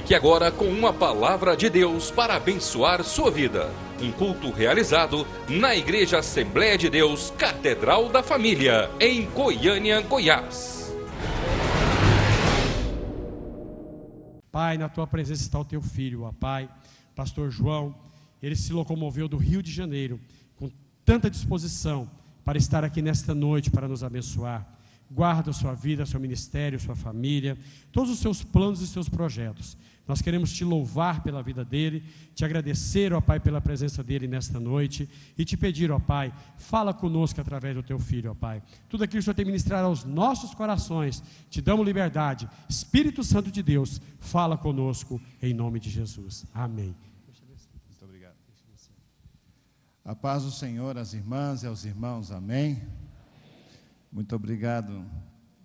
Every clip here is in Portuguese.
Fique agora com uma palavra de Deus para abençoar sua vida. Um culto realizado na Igreja Assembleia de Deus, Catedral da Família, em Goiânia, Goiás. Pai, na tua presença está o teu filho, ó Pai, pastor João. Ele se locomoveu do Rio de Janeiro com tanta disposição para estar aqui nesta noite para nos abençoar. Guarda a sua vida, seu ministério, sua família, todos os seus planos e seus projetos. Nós queremos te louvar pela vida dele, te agradecer, ó Pai, pela presença dele nesta noite e te pedir, ó Pai, fala conosco através do teu filho, ó Pai. Tudo aquilo que o Senhor tem ministrado aos nossos corações, te damos liberdade. Espírito Santo de Deus, fala conosco em nome de Jesus. Amém. Muito obrigado. A paz do Senhor às irmãs e aos irmãos. Amém. Muito obrigado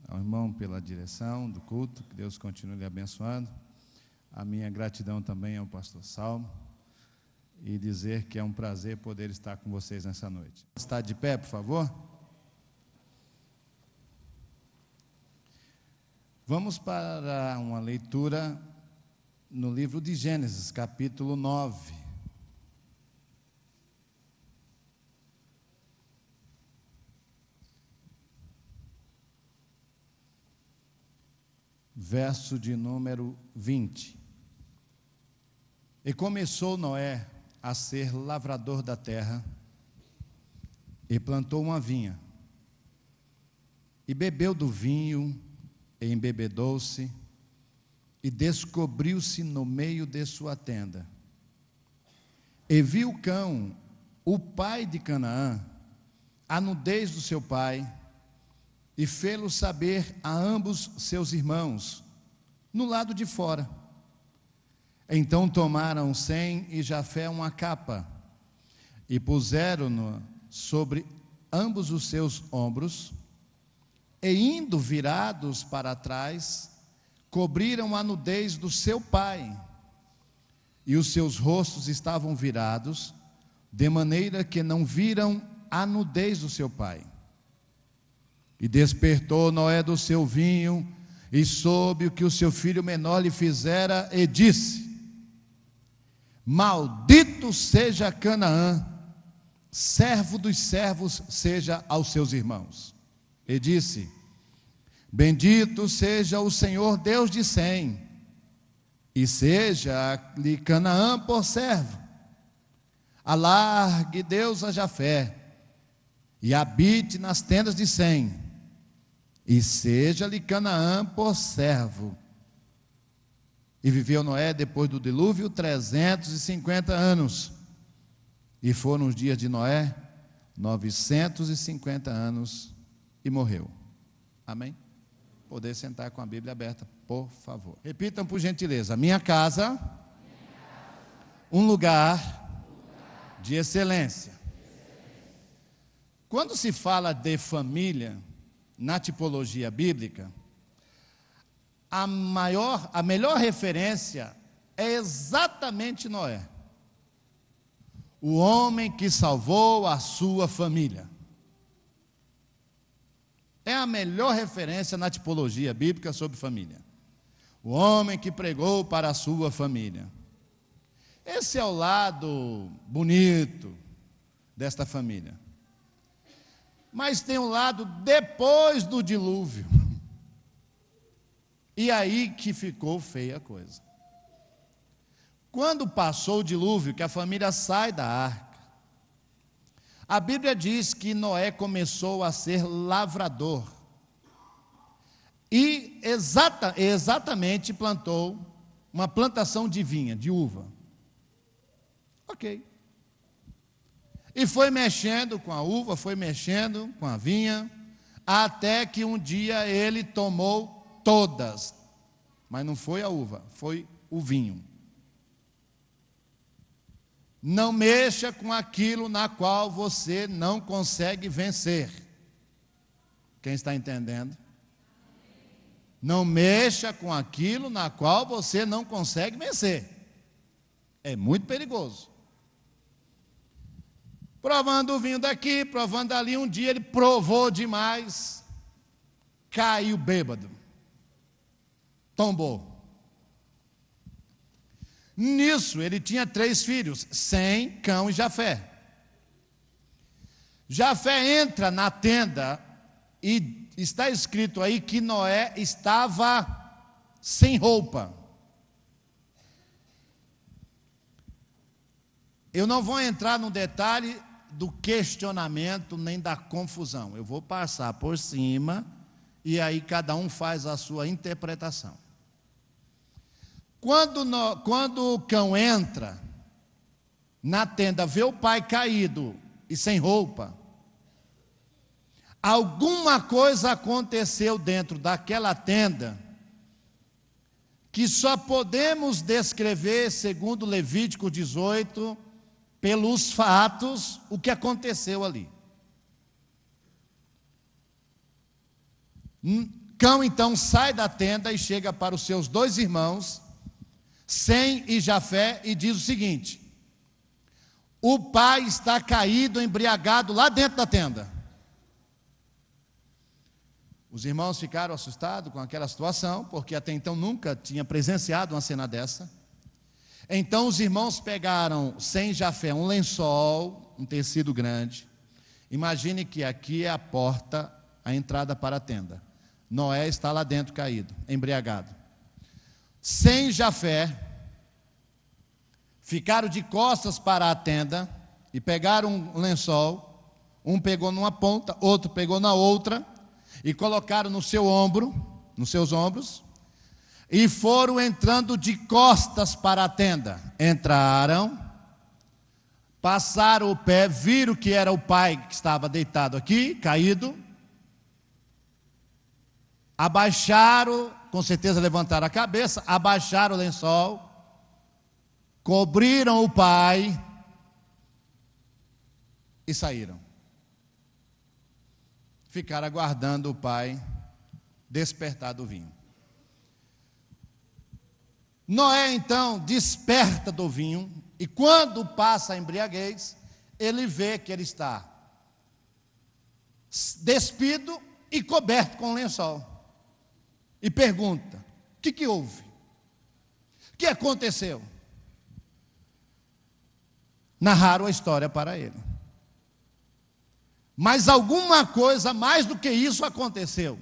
ao irmão pela direção do culto, que Deus continue lhe abençoando. A minha gratidão também ao pastor Salmo, e dizer que é um prazer poder estar com vocês nessa noite. Está de pé, por favor? Vamos para uma leitura no livro de Gênesis, capítulo 9. Verso de número 20. E começou Noé a ser lavrador da terra, e plantou uma vinha, e bebeu do vinho, e embebedou-se, e descobriu-se no meio de sua tenda. E viu Cão, o pai de Canaã, a nudez do seu pai, e fê-lo saber a ambos seus irmãos, no lado de fora. Então tomaram Sem e Jafé uma capa, e puseram-no sobre ambos os seus ombros, e indo virados para trás, cobriram a nudez do seu pai, e os seus rostos estavam virados, de maneira que não viram a nudez do seu pai. E despertou Noé do seu vinho, e soube o que o seu filho menor lhe fizera, e disse: maldito seja Canaã, servo dos servos seja aos seus irmãos. E disse: bendito seja o Senhor Deus de Sem, e seja-lhe Canaã por servo. Alargue Deus a Jafé, e habite nas tendas de Sem, e seja-lhe Canaã por servo. E viveu Noé depois do dilúvio 350 anos, e foram os dias de Noé 950 anos, e morreu. Amém? Poder sentar com a Bíblia aberta, por favor. Repitam por gentileza: minha casa, um lugar de excelência. Quando se fala de família, na tipologia bíblica, a melhor referência é exatamente Noé, o homem que salvou a sua família. É a melhor referência na tipologia bíblica sobre família. O homem que pregou para a sua família. Esse é o lado bonito desta família. Mas tem um lado depois do dilúvio. E aí que ficou feia a coisa. Quando passou o dilúvio, que a família sai da arca, a Bíblia diz que Noé começou a ser lavrador. E exatamente plantou uma plantação de vinha, de uva. Ok. E foi mexendo com a uva, foi mexendo com a vinha, até que um dia ele tomou todas. Mas não foi a uva, foi o vinho. Não mexa com aquilo na qual você não consegue vencer. Quem está entendendo? Não mexa com aquilo na qual você não consegue vencer. É muito perigoso. Provando o vinho daqui, provando ali, um dia ele provou demais, caiu bêbado, tombou. Nisso ele tinha 3 filhos, Sem, Cão e Jafé. Jafé entra na tenda e está escrito aí que Noé estava sem roupa. Eu não vou entrar no detalhe do questionamento nem da confusão. Eu vou passar por cima e aí cada um faz a sua interpretação. Quando o cão entra na tenda, vê o pai caído e sem roupa, alguma coisa aconteceu dentro daquela tenda que só podemos descrever, segundo Levítico 18, pelos fatos, o que aconteceu ali. Cão então sai da tenda e chega para os seus 2 irmãos, Sem e Jafé, e diz o seguinte: o pai está caído, embriagado lá dentro da tenda. Os irmãos ficaram assustados com aquela situação, porque até então nunca tinha presenciado uma cena dessa. Então os irmãos pegaram, Sem e Jafé, um lençol, um tecido grande. Imagine que aqui é a porta, a entrada para a tenda. Noé está lá dentro caído, embriagado. Sem Jafé ficaram de costas para a tenda e pegaram um lençol, um pegou numa ponta, outro pegou na outra e colocaram no seu ombro, nos seus ombros, e foram entrando de costas para a tenda. Entraram, passaram o pé, viram que era o pai que estava deitado aqui, caído, abaixaram, com certeza levantaram a cabeça, abaixaram o lençol, cobriram o pai e saíram. Ficaram aguardando o pai despertar do vinho. Noé então desperta do vinho, e quando passa a embriaguez, ele vê que ele está despido e coberto com lençol. E pergunta: o que houve? O que aconteceu? Narraram a história para ele. Mas alguma coisa mais do que isso aconteceu.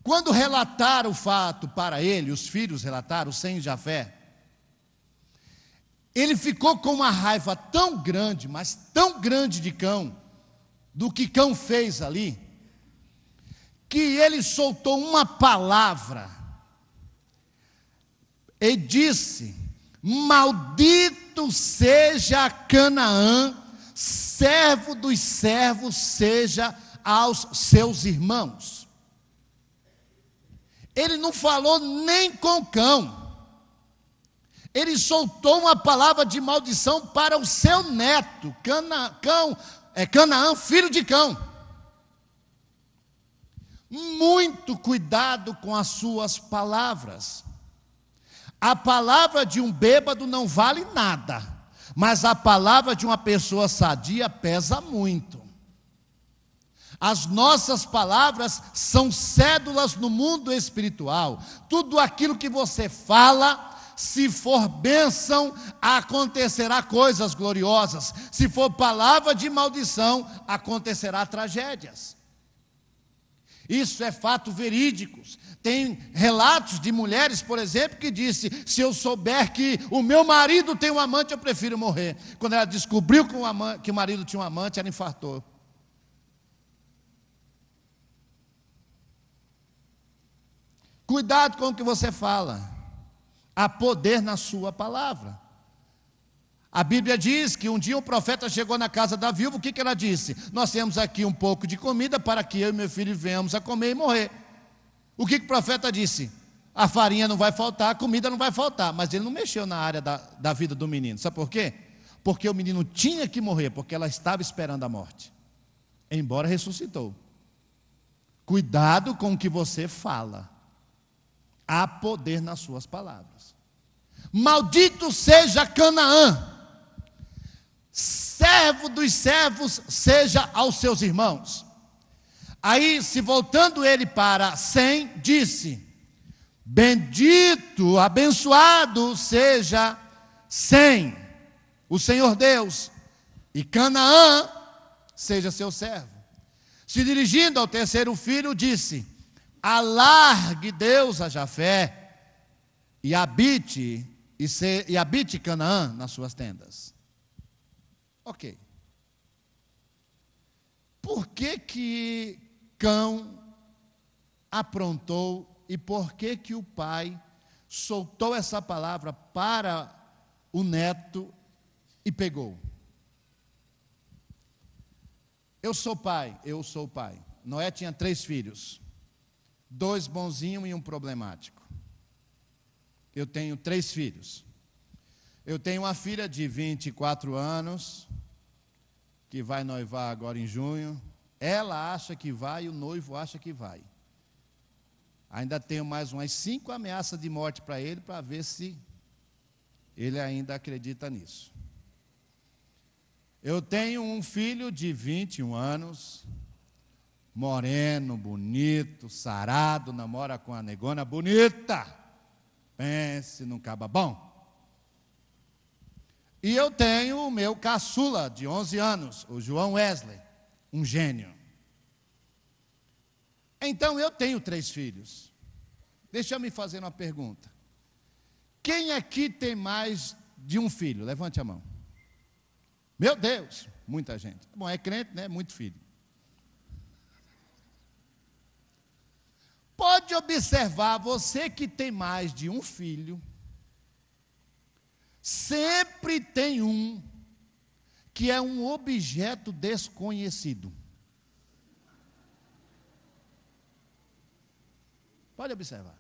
Quando relataram o fato para ele, os filhos relataram, Sem Jafé, ele ficou com uma raiva tão grande, mas tão grande de Cão, do que Cão fez ali, que ele soltou uma palavra e disse: maldito seja Canaã, servo dos servos seja aos seus irmãos. Ele não falou nem com Cão, ele soltou uma palavra de maldição para o seu neto, Canaã, filho de Cão. Muito cuidado com as suas palavras. A palavra de um bêbado não vale nada, mas a palavra de uma pessoa sadia pesa muito. As nossas palavras são cédulas no mundo espiritual. Tudo aquilo que você fala, se for bênção, acontecerá coisas gloriosas. Se for palavra de maldição, acontecerá tragédias. Isso é fato verídicos. Tem relatos de mulheres, por exemplo, que disse: se eu souber que o meu marido tem um amante, eu prefiro morrer. Quando ela descobriu que o marido tinha um amante, ela infartou. Cuidado com o que você fala. Há poder na sua palavra. A Bíblia diz que um dia um profeta chegou na casa da viúva. O que ela disse? Nós temos aqui um pouco de comida para que eu e meu filho venhamos a comer e morrer. O que o profeta disse? A farinha não vai faltar, a comida não vai faltar. Mas ele não mexeu na área da vida do menino. Sabe por quê? Porque o menino tinha que morrer, porque ela estava esperando a morte, embora ressuscitou. Cuidado com o que você fala. Há poder nas suas palavras. Maldito seja Canaã, servo dos servos seja aos seus irmãos. Aí, se voltando ele para Sem, disse: Bendito, abençoado seja Sem, o Senhor Deus, e Canaã seja seu servo. Se dirigindo ao terceiro filho, disse: alargue Deus a Jafé, e habite Canaã nas suas tendas. Ok. Por que Cão aprontou e por que o pai soltou essa palavra para o neto e pegou? Eu sou pai. Noé tinha 3 filhos, 2 bonzinhos e um problemático. Eu tenho 3 filhos. Eu tenho uma filha de 24 anos, que vai noivar agora em junho. Ela acha que vai e o noivo acha que vai. Ainda tenho mais umas 5 ameaças de morte para ele, para ver se ele ainda acredita nisso. Eu tenho um filho de 21 anos, moreno, bonito, sarado, namora com a negona bonita. Pense num caba bom. E eu tenho o meu caçula de 11 anos, o João Wesley, um gênio. Então eu tenho 3 filhos. Deixa eu me fazer uma pergunta. Quem aqui tem mais de um filho? Levante a mão. Meu Deus, muita gente. Bom, é crente, né? Muito filho. Pode observar, você que tem mais de um filho, sempre tem um que é um objeto desconhecido. Pode observar.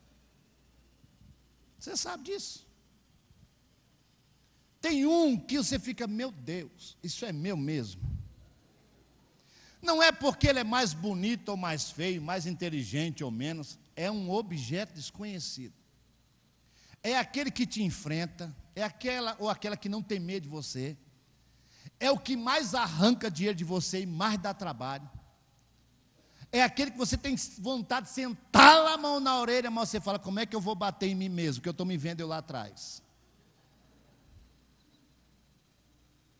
Você sabe disso. Tem um que você fica, meu Deus, isso é meu mesmo. Não é porque ele é mais bonito ou mais feio, mais inteligente ou menos, é um objeto desconhecido. É aquele que te enfrenta, é aquela ou aquela que não tem medo de você, é o que mais arranca dinheiro de você e mais dá trabalho. É aquele que você tem vontade de sentar a mão na orelha, mas você fala, como é que eu vou bater em mim mesmo, que eu estou me vendo eu lá atrás.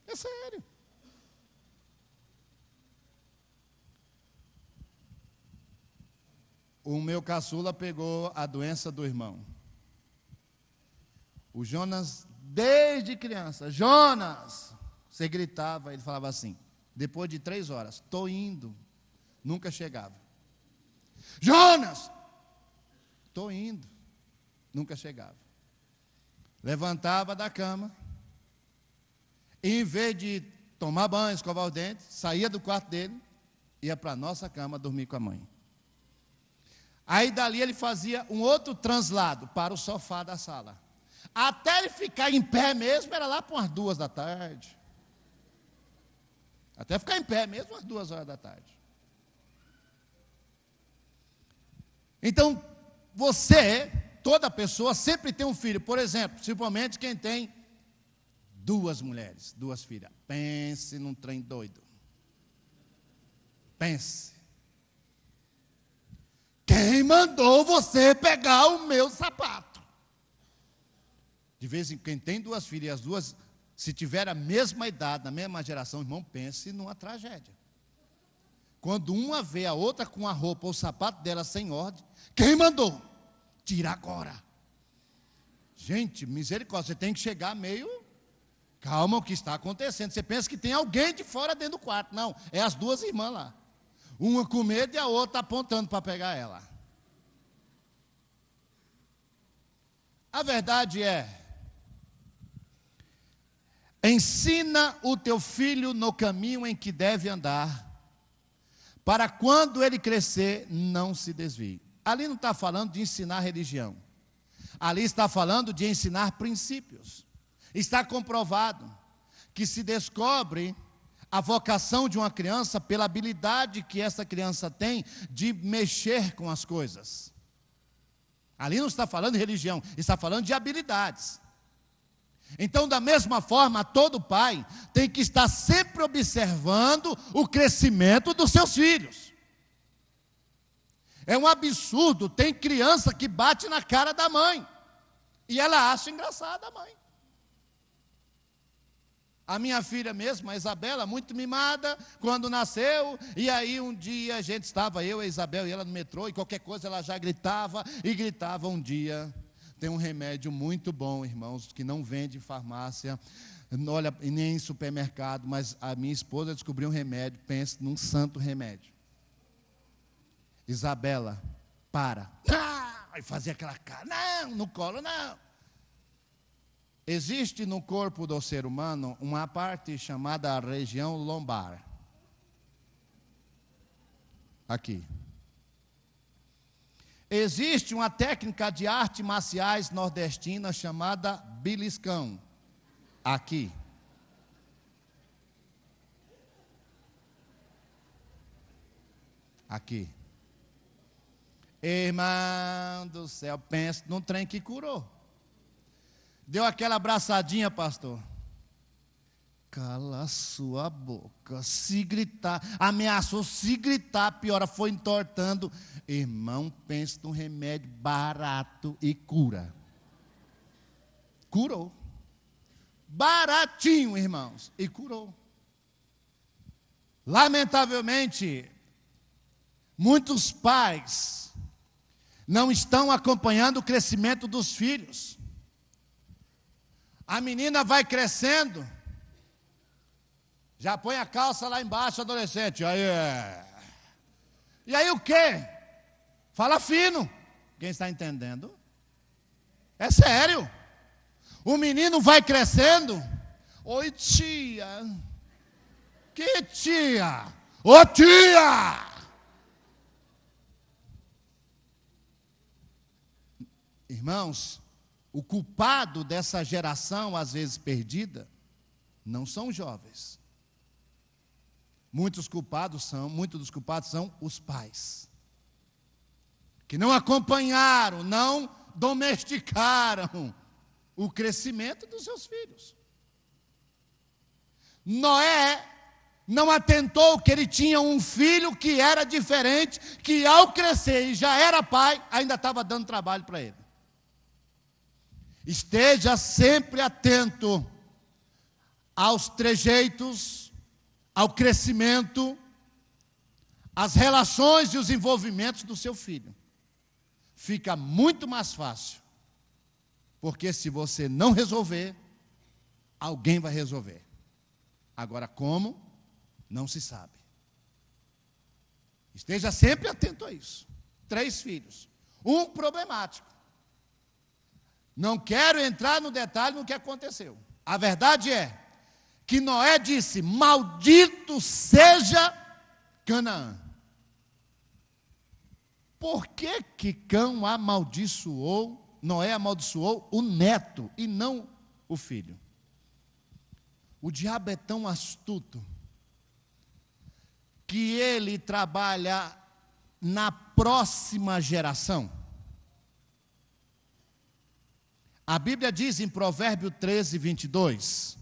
É sério. O meu caçula pegou a doença do irmão. O Jonas, desde criança, Jonas, você gritava, ele falava assim, depois de 3 horas, estou indo. Nunca chegava. Jonas! Estou indo. Nunca chegava. Levantava da cama, e em vez de tomar banho, escovar os dentes, saía do quarto dele, ia para a nossa cama dormir com a mãe. Aí dali ele fazia um outro translado para o sofá da sala. Até ele ficar em pé mesmo, era lá para umas 2 da tarde. Até ficar em pé mesmo, umas 2 horas da tarde. Então, você, toda pessoa, sempre tem um filho. Por exemplo, principalmente quem tem 2 mulheres, 2 filhas. Pense num trem doido. Pense. Quem mandou você pegar o meu sapato? De vez em quando, quem tem 2 filhas e as 2, se tiver a mesma idade, na mesma geração, irmão, pense numa tragédia. Quando uma vê a outra com a roupa ou o sapato dela sem ordem, quem mandou? Tira agora. Gente, misericórdia, você tem que chegar meio, calma, o que está acontecendo? Você pensa que tem alguém de fora dentro do quarto. Não, é as 2 irmãs lá. Uma com medo e a outra apontando para pegar ela. A verdade é, ensina o teu filho no caminho em que deve andar, para quando ele crescer, não se desvie. Ali não está falando de ensinar religião. Ali está falando de ensinar princípios. Está comprovado que se descobre a vocação de uma criança pela habilidade que essa criança tem de mexer com as coisas. Ali não está falando de religião, está falando de habilidades. Então, da mesma forma, todo pai tem que estar sempre observando o crescimento dos seus filhos. É um absurdo, tem criança que bate na cara da mãe, e ela acha engraçada a mãe. A minha filha mesmo, a Isabela, muito mimada, quando nasceu, e aí um dia a gente estava, eu, a Isabel e ela no metrô, e qualquer coisa ela já gritava, e gritava um dia. Tem um remédio muito bom, irmãos, que não vende em farmácia, olha, nem em supermercado, mas a minha esposa descobriu um remédio, pense num santo remédio. Isabela, para. Aí fazia aquela cara, não, no colo, não. Existe no corpo do ser humano uma parte chamada região lombar. Aqui. Existe uma técnica de artes marciais nordestina chamada beliscão. Aqui. Aqui. Irmão do céu, pensa num trem que curou. Deu aquela abraçadinha, pastor. Cala sua boca. Se gritar, ameaçou, se gritar, piora, foi entortando. Irmão, pensa num remédio barato e cura. Curou. Baratinho, irmãos, e curou. Lamentavelmente, muitos pais não estão acompanhando o crescimento dos filhos. A menina vai crescendo, já põe a calça lá embaixo, adolescente. E aí o quê? Fala fino. Quem está entendendo? É sério. O menino vai crescendo. Oi, tia. Que tia? Ô, tia! Irmãos, o culpado dessa geração, às vezes perdida, não são jovens. Muitos dos culpados são os pais, que não acompanharam, não domesticaram o crescimento dos seus filhos. Noé não atentou que ele tinha um filho que era diferente, que ao crescer e já era pai, ainda estava dando trabalho para ele. Esteja sempre atento aos trejeitos, ao crescimento, às relações e os envolvimentos do seu filho. Fica muito mais fácil, porque se você não resolver, alguém vai resolver. Agora, como? Não se sabe. Esteja sempre atento a isso. 3 filhos, um problemático. Não quero entrar no detalhe no que aconteceu. A verdade é que Noé disse: maldito seja Canaã. Por que Cão amaldiçoou, Noé amaldiçoou o neto e não o filho? O diabo é tão astuto que ele trabalha na próxima geração. A Bíblia diz em Provérbio 13, 22,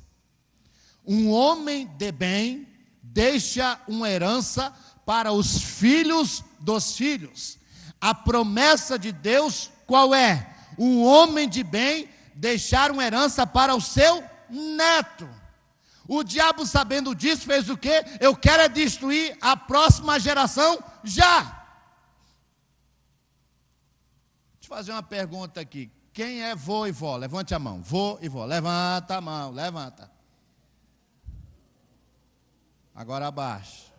um homem de bem deixa uma herança para os filhos dos filhos. A promessa de Deus qual é? Um homem de bem deixar uma herança para o seu neto. O diabo, sabendo disso, fez o quê? Eu quero destruir a próxima geração já. Deixa eu fazer uma pergunta aqui. Quem é vô e vó? Levante a mão. Vô e vó. Levanta a mão, levanta. Agora abaixa.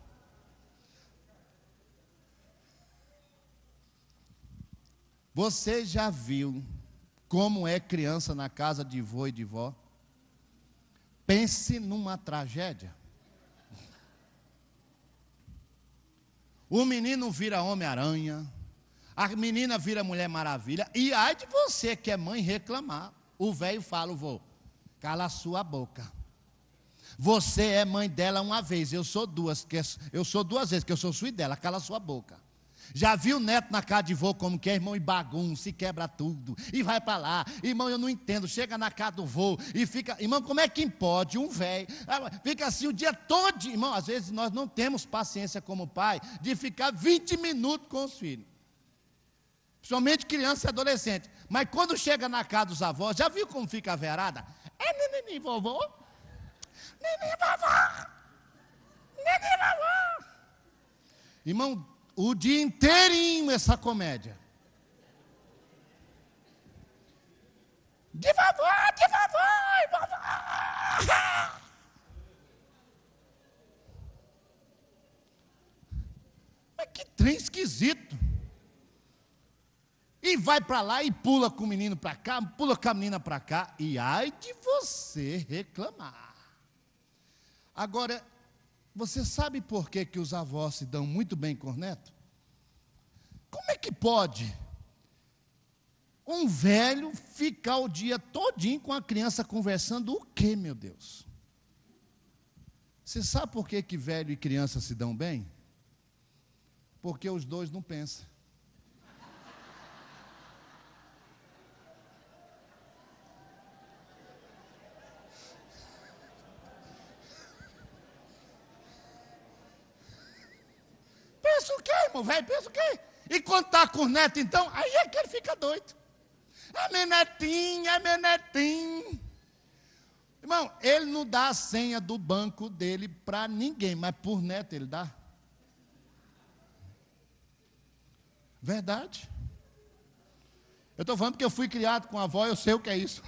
Você já viu como é criança na casa de vô e de vó? Pense numa tragédia. O menino vira Homem-Aranha, a menina vira Mulher Maravilha, e ai de você que é mãe reclamar. O velho fala, o vô, cala a sua boca. Você é mãe dela uma vez, eu sou duas vezes, que eu sou sua e dela, cala a sua boca. Já viu o neto na casa de vô como que é, irmão, e bagunça, e quebra tudo, e vai para lá, irmão, eu não entendo, chega na casa do vô, e fica, irmão, como é que pode, um velho, fica assim o dia todo, irmão, às vezes nós não temos paciência como pai, de ficar 20 minutos com os filhos. Principalmente criança e adolescente. Mas quando chega na casa dos avós, já viu como fica a verada? É neném vovô, neném vovó, neném vovó. Irmão, o dia inteirinho essa comédia. De vovó, vovó. Mas que trem esquisito. E vai para lá e pula com o menino para cá, pula com a menina para cá. E ai de você reclamar. Agora, você sabe por que os avós se dão muito bem com os netos? Como é que pode um velho ficar o dia todinho com a criança conversando o quê, meu Deus? Você sabe por que velho e criança se dão bem? Porque os dois não pensam. Pensa o quê, irmão? Velho, pensa o quê? E quando está com o neto, então, aí é que ele fica doido. É meu netinho, é meu netinho. Irmão, ele não dá a senha do banco dele para ninguém, mas por neto ele dá. Verdade. Eu estou falando porque eu fui criado com a avó, eu sei o que é isso.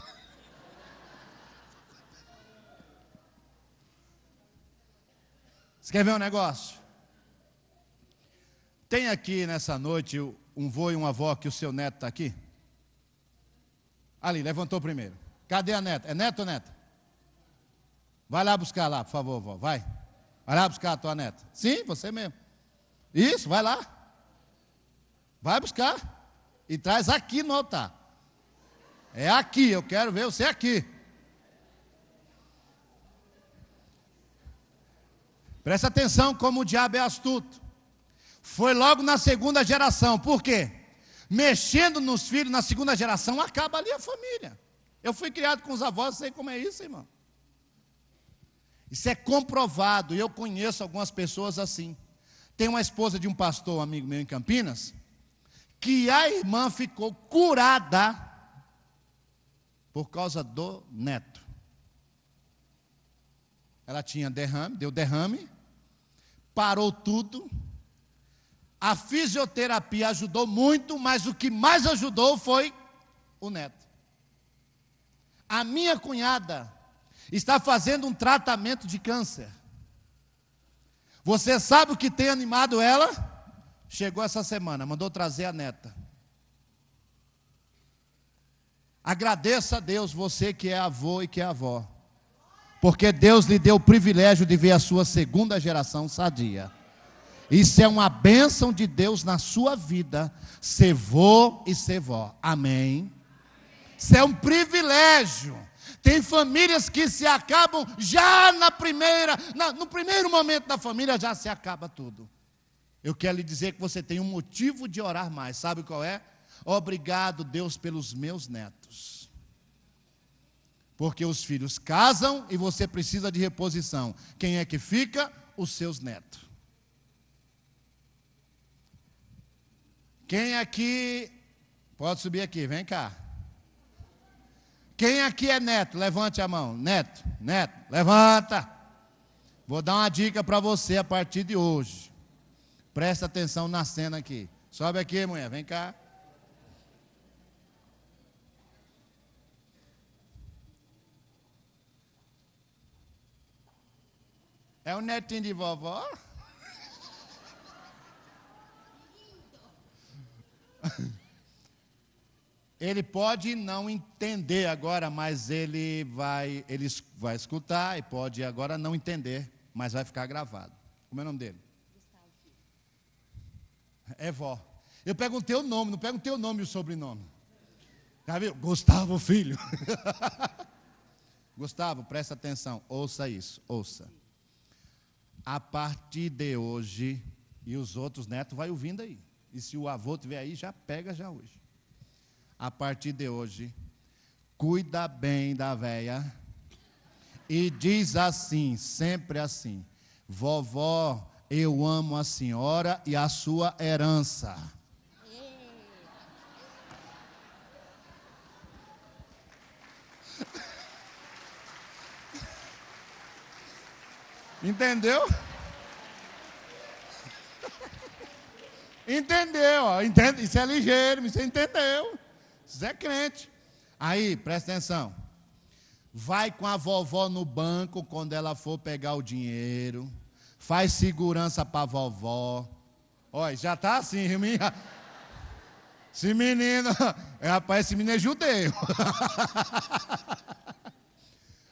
Você quer ver um negócio? Tem aqui nessa noite um vô e uma avó que o seu neto está aqui? Ali, levantou primeiro. Cadê a neta? É neto ou neta? Vai lá buscar lá, por favor, vó, vai. Vai lá buscar a tua neta. Sim, você mesmo. Isso, vai lá. Vai buscar. E traz aqui no altar. É aqui, eu quero ver você aqui. Presta atenção como o diabo é astuto. Foi logo na segunda geração. Por quê? Mexendo nos filhos na segunda geração, acaba ali a família. Eu fui criado com os avós, sei como é isso, irmão. Isso é comprovado, e eu conheço algumas pessoas assim. Tem uma esposa de um pastor, um amigo meu em Campinas, que a irmã ficou curada por causa do neto. Ela tinha derrame, deu derrame, parou tudo. A fisioterapia ajudou muito, mas o que mais ajudou foi o neto. A minha cunhada está fazendo um tratamento de câncer. Você sabe o que tem animado ela? Chegou essa semana, mandou trazer a neta. Agradeça a Deus, você que é avô e que é avó, porque Deus lhe deu o privilégio de ver a sua segunda geração sadia. Isso é uma bênção de Deus na sua vida, ser vô e ser vó. Amém? Isso é um privilégio. Tem famílias que se acabam já no primeiro momento da família, já se acaba tudo. Eu quero lhe dizer que você tem um motivo de orar mais. Sabe qual é? Obrigado, Deus, pelos meus netos. Porque os filhos casam e você precisa de reposição. Quem é que fica? Os seus netos. Quem aqui, pode subir aqui, vem cá. Quem aqui é neto? Levante a mão. Neto, levanta. Vou dar uma dica para você a partir de hoje. Presta atenção na cena aqui. Sobe aqui, mulher, vem cá. É o netinho de vovó? Ele pode não entender agora, mas ele vai escutar, e pode agora não entender, mas vai ficar gravado. Como é o nome dele? Gustavo. É vó. Eu perguntei o nome, não perguntei o nome e o sobrenome. Já viu? Gustavo, filho. Gustavo, presta atenção, ouça isso, ouça. A partir de hoje, e os outros netos vai ouvindo aí. E se o avô estiver aí, já pega já hoje. A partir de hoje, cuida bem da véia e diz assim, sempre assim: vovó, eu amo a senhora e a sua herança. Entendeu? Entendeu? Entende? Isso é ligeiro, você entendeu? Isso é crente. Aí, presta atenção. Vai com a vovó no banco quando ela for pegar o dinheiro. Faz segurança para a vovó. Olha, já está assim, minha. Esse menino, rapaz, esse menino é judeu.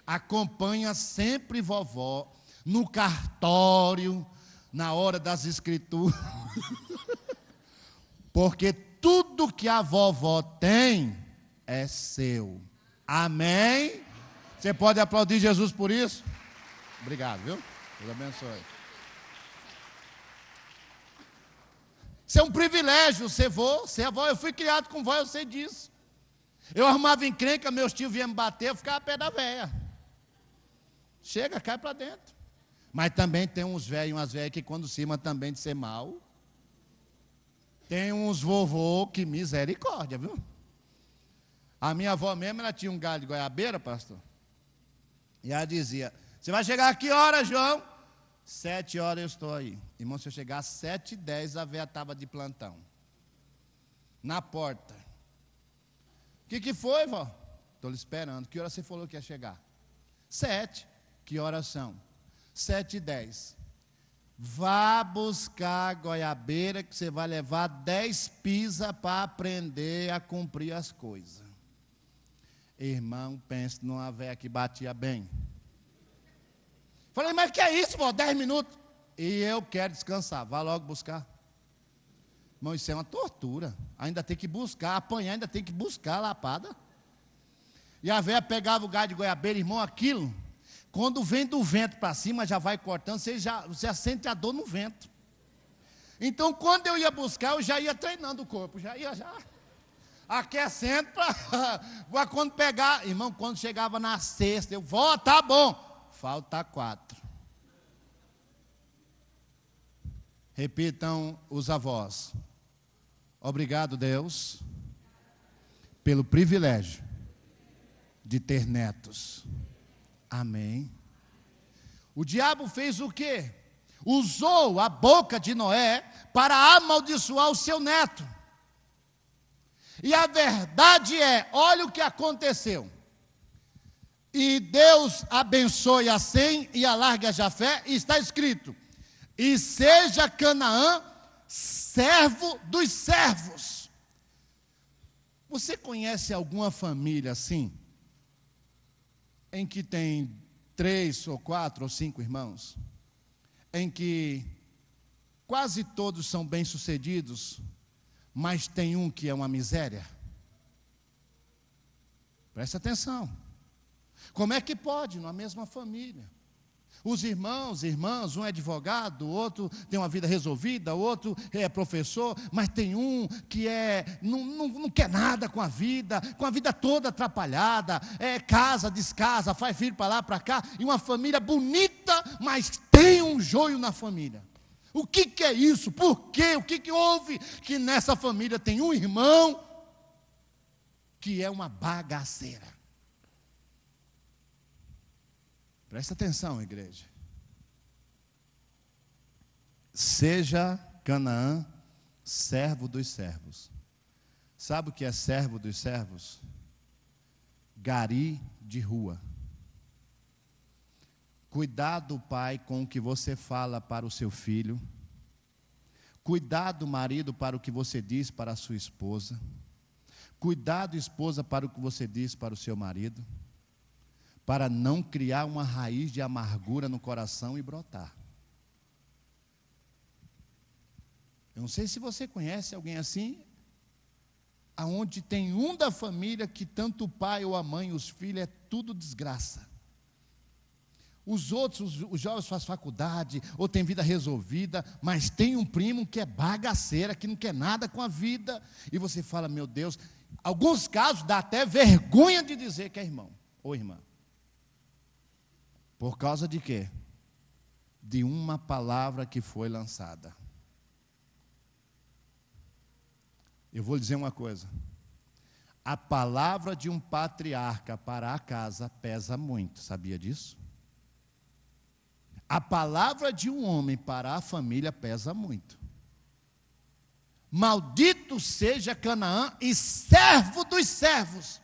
Acompanha sempre vovó no cartório, na hora das escrituras. Porque tudo que a vovó tem é seu. Amém? Você pode aplaudir Jesus por isso? Obrigado, viu? Deus abençoe. Isso é um privilégio, ser avó. Eu fui criado com vó, eu sei disso. Eu arrumava encrenca, meus tios vinham me bater, eu ficava a pé da véia. Chega, cai para dentro. Mas também tem uns velhos e umas velhas que quando cima também de ser mal. Tem uns vovô que misericórdia, viu? A minha avó mesmo, ela tinha um galho de goiabeira, pastor. E ela dizia, você vai chegar a que horas, João? 7 horas eu estou aí. Irmão, se eu chegar às 7h10, a véia estava de plantão. Na porta. O que foi, vó? Estou lhe esperando. Que hora você falou que ia chegar? 7. Que horas são? 7h10. Vá buscar a goiabeira que você vai levar 10 pisas para aprender a cumprir as coisas. Irmão, pense numa véia que batia bem. Falei, mas que é isso, vó? 10 minutos. E eu quero descansar. Vá logo buscar. Irmão, isso é uma tortura. Ainda tem que buscar, apanhar, ainda tem que buscar a lapada. E a véia pegava o galho de goiabeira, irmão, aquilo. Quando vem do vento para cima, já vai cortando, você já sente a dor no vento. Então, quando eu ia buscar, eu já ia treinando o corpo, já aquecendo para quando pegar. Irmão, quando chegava na sexta, eu, vó, tá bom. Falta 4. Repitam os avós. Obrigado, Deus, pelo privilégio de ter netos. Amém. O diabo fez o quê? Usou a boca de Noé para amaldiçoar o seu neto. E a verdade é, olha o que aconteceu. E Deus abençoe a Sem e alargue a Jafé, e está escrito, e seja Canaã servo dos servos. Você conhece alguma família assim? Em que tem 3 ou 4 ou 5 irmãos, em que quase todos são bem-sucedidos, mas tem um que é uma miséria? Presta atenção. Como é que pode, numa mesma família? Os irmãos, irmãs, um é advogado, o outro tem uma vida resolvida, o outro é professor, mas tem um que não quer nada com a vida toda atrapalhada, casa, descasa, faz filho para lá, para cá, e uma família bonita, mas tem um joio na família. O que é isso? Por quê? O que houve que nessa família tem um irmão que é uma bagaceira? Presta atenção, igreja. Seja Canaã servo dos servos. Sabe o que é servo dos servos? Gari de rua. Cuidado, pai, com o que você fala para o seu filho. Cuidado, marido, para o que você diz para a sua esposa. Cuidado, esposa, para o que você diz para o seu marido. Para não criar uma raiz de amargura no coração e brotar. Eu não sei se você conhece alguém assim, aonde tem um da família que tanto o pai ou a mãe, os filhos, é tudo desgraça. Os outros, os jovens fazem faculdade, ou tem vida resolvida, mas tem um primo que é bagaceira, que não quer nada com a vida, e você fala, meu Deus, alguns casos dá até vergonha de dizer que é irmão ou irmã. Por causa de quê? De uma palavra que foi lançada. Eu vou lhe dizer uma coisa. A palavra de um patriarca para a casa pesa muito, sabia disso? A palavra de um homem para a família pesa muito. Maldito seja Canaã e servo dos servos,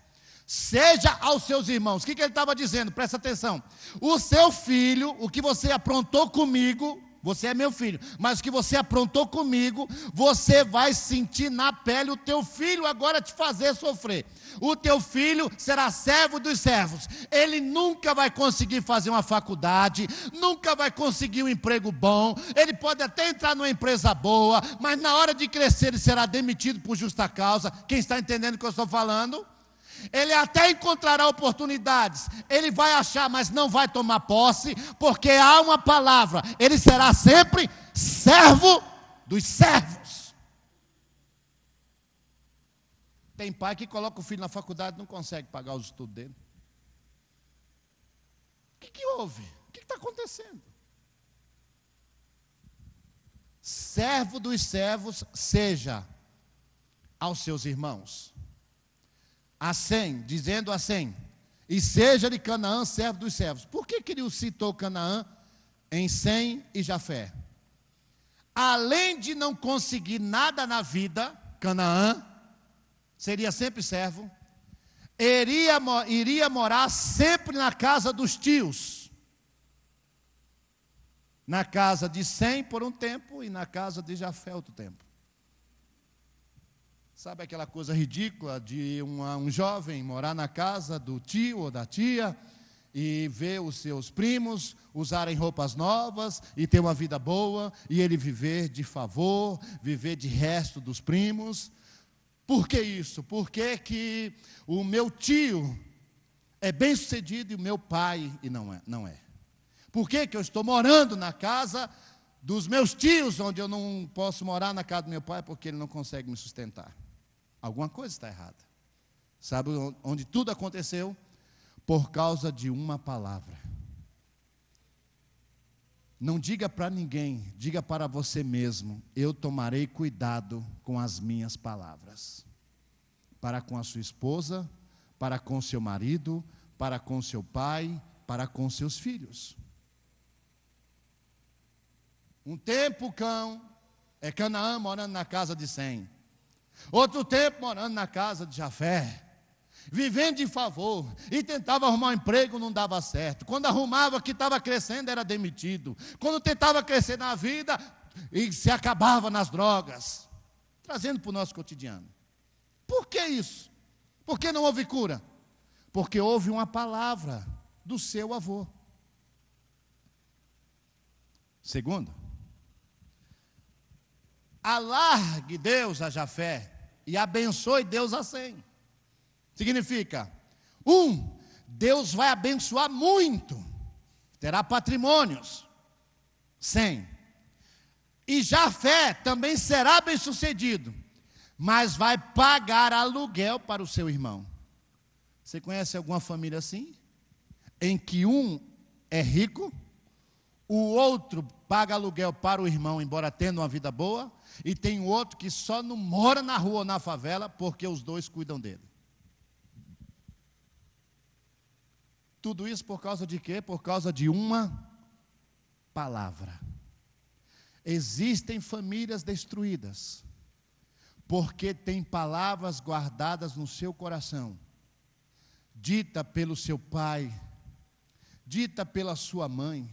seja aos seus irmãos. O que ele estava dizendo? Presta atenção. O seu filho, o que você aprontou comigo, você é meu filho, mas o que você aprontou comigo, você vai sentir na pele o teu filho agora te fazer sofrer. O teu filho será servo dos servos. Ele nunca vai conseguir fazer uma faculdade, nunca vai conseguir um emprego bom, ele pode até entrar numa empresa boa, mas na hora de crescer ele será demitido por justa causa. Quem está entendendo o que eu estou falando? Ele até encontrará oportunidades, ele vai achar, mas não vai tomar posse, porque há uma palavra, ele será sempre servo dos servos. Tem pai que coloca o filho na faculdade e não consegue pagar os estudos dele. O que houve? O que está acontecendo? Servo dos servos, seja aos seus irmãos. A Sem, dizendo a Sem, e seja de Canaã servo dos servos. Por que ele citou Canaã em Sem e Jafé? Além de não conseguir nada na vida, Canaã seria sempre servo, iria morar sempre na casa dos tios, na casa de Sem por um tempo e na casa de Jafé outro tempo. Sabe aquela coisa ridícula de um jovem morar na casa do tio ou da tia e ver os seus primos usarem roupas novas e ter uma vida boa e ele viver de favor, viver de resto dos primos? Por que isso? Por que o meu tio é bem sucedido e o meu pai e não é? Por que eu estou morando na casa dos meus tios, onde eu não posso morar na casa do meu pai porque ele não consegue me sustentar? Alguma coisa está errada. Sabe onde tudo aconteceu? Por causa de uma palavra. Não diga para ninguém, diga para você mesmo: eu tomarei cuidado com as minhas palavras. Para com a sua esposa, para com seu marido, para com seu pai, para com seus filhos. Um tempo Canaã morando na casa de Sem. Outro tempo morando na casa de Jafé, vivendo de favor, e tentava arrumar um emprego, não dava certo. Quando arrumava que estava crescendo, era demitido. Quando tentava crescer na vida, e se acabava nas drogas. Trazendo para o nosso cotidiano. Por que isso? Por que não houve cura? Porque houve uma palavra do seu avô. Segundo, alargue Deus a Jafé e abençoe Deus a Sem. Significa, Deus vai abençoar muito, terá patrimônios. Sem. E Jafé também será bem-sucedido, mas vai pagar aluguel para o seu irmão. Você conhece alguma família assim? Em que um é rico, o outro paga aluguel para o irmão, embora tendo uma vida boa, e tem o outro que só não mora na rua ou na favela, porque os dois cuidam dele. Tudo isso por causa de quê? Por causa de uma palavra. Existem famílias destruídas, porque tem palavras guardadas no seu coração, dita pelo seu pai, dita pela sua mãe.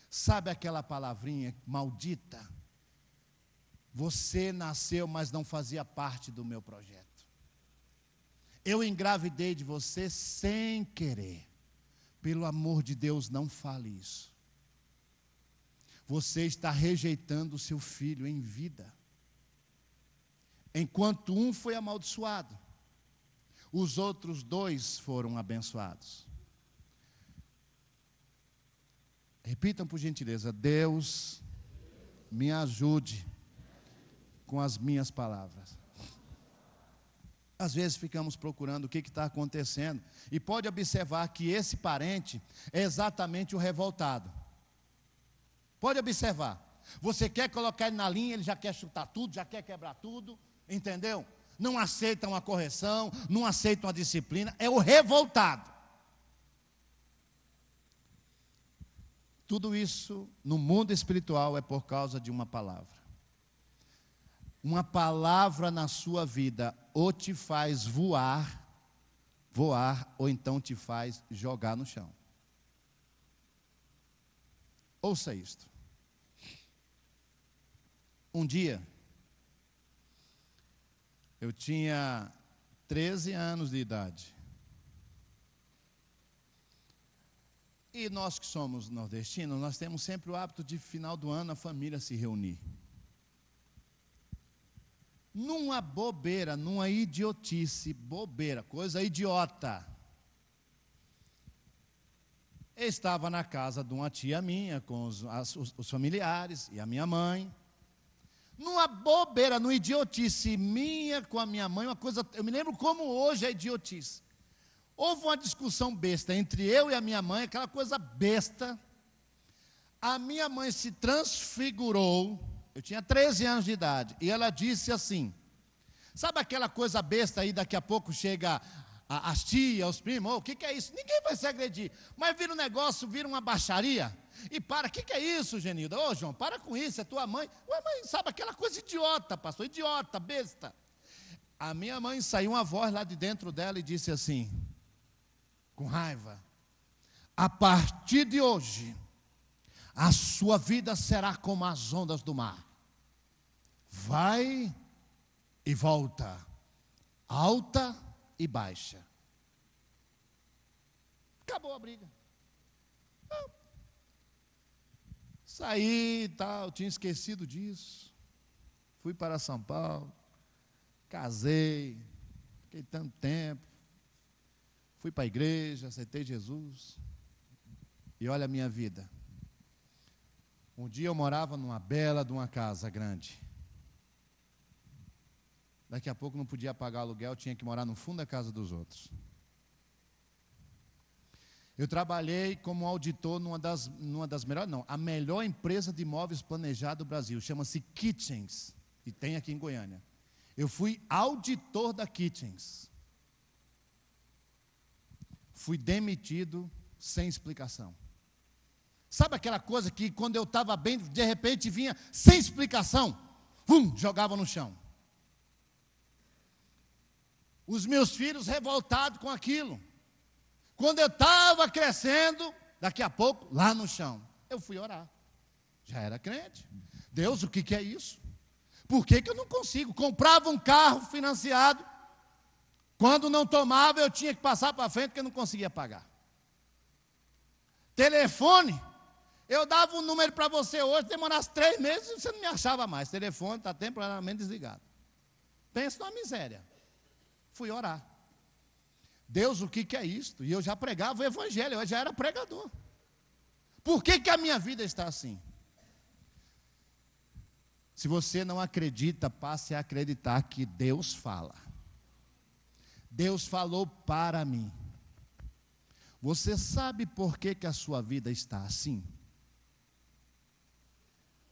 Sabe aquela palavrinha maldita? Você nasceu, mas não fazia parte do meu projeto. Eu engravidei de você sem querer. Pelo amor de Deus, não fale isso. Você está rejeitando o seu filho em vida. Enquanto um foi amaldiçoado, os outros dois foram abençoados. Repitam por gentileza: Deus me ajude com as minhas palavras. Às vezes ficamos procurando o que está acontecendo, e pode observar que esse parente é exatamente o revoltado. Pode observar, você quer colocar ele na linha, ele já quer chutar tudo, já quer quebrar tudo, entendeu? Não aceita uma correção, não aceita uma disciplina, é o revoltado. Tudo isso no mundo espiritual é por causa de uma palavra. Uma palavra na sua vida ou te faz voar, ou então te faz jogar no chão. Ouça isto. Um dia, eu tinha 13 anos de idade. E nós que somos nordestinos, nós temos sempre o hábito de, final do ano, a família se reunir. Numa bobeira, numa idiotice, coisa idiota. Eu estava na casa de uma tia minha, com os familiares e a minha mãe. Numa bobeira, numa idiotice minha com a minha mãe, uma coisa, eu me lembro como hoje é idiotice. Houve uma discussão besta entre eu e a minha mãe, aquela coisa besta. A minha mãe se transfigurou, eu tinha 13 anos de idade, e ela disse assim, sabe aquela coisa besta aí, daqui a pouco chega as tias, os primos, o que é isso? Ninguém vai se agredir, mas vira um negócio, vira uma baixaria, e para, o que é isso, Genilda? Ô João, para com isso, é tua mãe. Ué, mãe, sabe aquela coisa idiota, pastor, idiota, besta. A minha mãe saiu uma voz lá de dentro dela e disse assim, com raiva, a partir de hoje, a sua vida será como as ondas do mar, vai e volta, alta e baixa. Acabou a briga. Saí e tal, tinha esquecido disso. Fui para São Paulo, casei, fiquei tanto tempo. Fui para a igreja, aceitei Jesus. E olha a minha vida. Um dia eu morava numa bela de uma casa grande. Daqui a pouco não podia pagar aluguel, tinha que morar no fundo da casa dos outros. Eu trabalhei como auditor numa das melhores, não, a melhor empresa de imóveis planejada do Brasil, chama-se Kitchens, e tem aqui em Goiânia. Eu fui auditor da Kitchens. Fui demitido sem explicação. Sabe aquela coisa que quando eu estava bem, de repente vinha sem explicação, jogava no chão. Os meus filhos revoltados com aquilo. Quando eu estava crescendo, daqui a pouco, lá no chão, eu fui orar. Já era crente. Deus, o que é isso? Por que eu não consigo? Comprava um carro financiado, quando não tomava, eu tinha que passar para frente, porque eu não conseguia pagar. Telefone, eu dava um número para você hoje, demorasse 3 meses e você não me achava mais. Telefone está temporariamente desligado. Pensa numa miséria. Fui orar. Deus, o que é isto? E eu já pregava o evangelho, eu já era pregador. Por que a minha vida está assim? Se você não acredita, passe a acreditar que Deus fala. Deus falou para mim. Você sabe por que a sua vida está assim?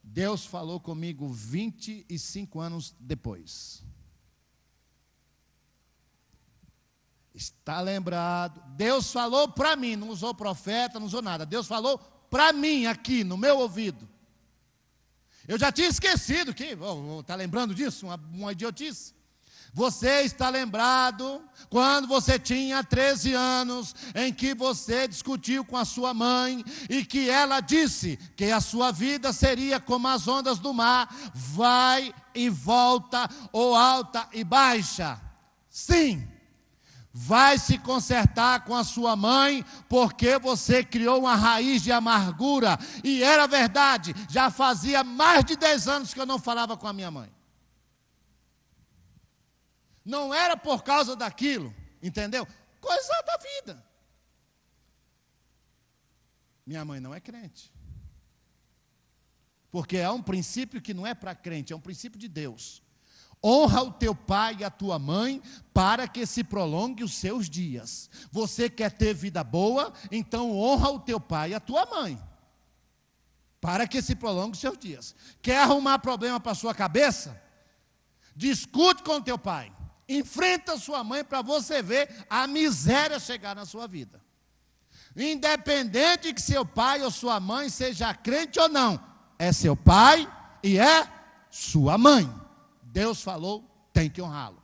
Deus falou comigo 25 anos depois. Está lembrado? Deus falou para mim, não usou profeta, não usou nada. Deus falou para mim aqui, no meu ouvido. Eu já tinha esquecido que, está lembrando disso? Uma idiotice. Você está lembrado quando você tinha 13 anos, em que você discutiu com a sua mãe e que ela disse que a sua vida seria como as ondas do mar, vai e volta, ou alta e baixa. Sim, vai se consertar com a sua mãe, porque você criou uma raiz de amargura, e era verdade, já fazia mais de 10 anos que eu não falava com a minha mãe. Não era por causa daquilo, entendeu? Coisa da vida. Minha mãe não é crente. Porque é um princípio que não é para crente, é um princípio de Deus. Honra o teu pai e a tua mãe, para que se prolongue os seus dias. Você quer ter vida boa, então honra o teu pai e a tua mãe, para que se prolongue os seus dias. Quer arrumar problema para a sua cabeça? Discute com o teu pai. Enfrenta sua mãe para você ver a miséria chegar na sua vida. Independente que seu pai ou sua mãe seja crente ou não, é seu pai e é sua mãe. Deus falou, tem que honrá-lo.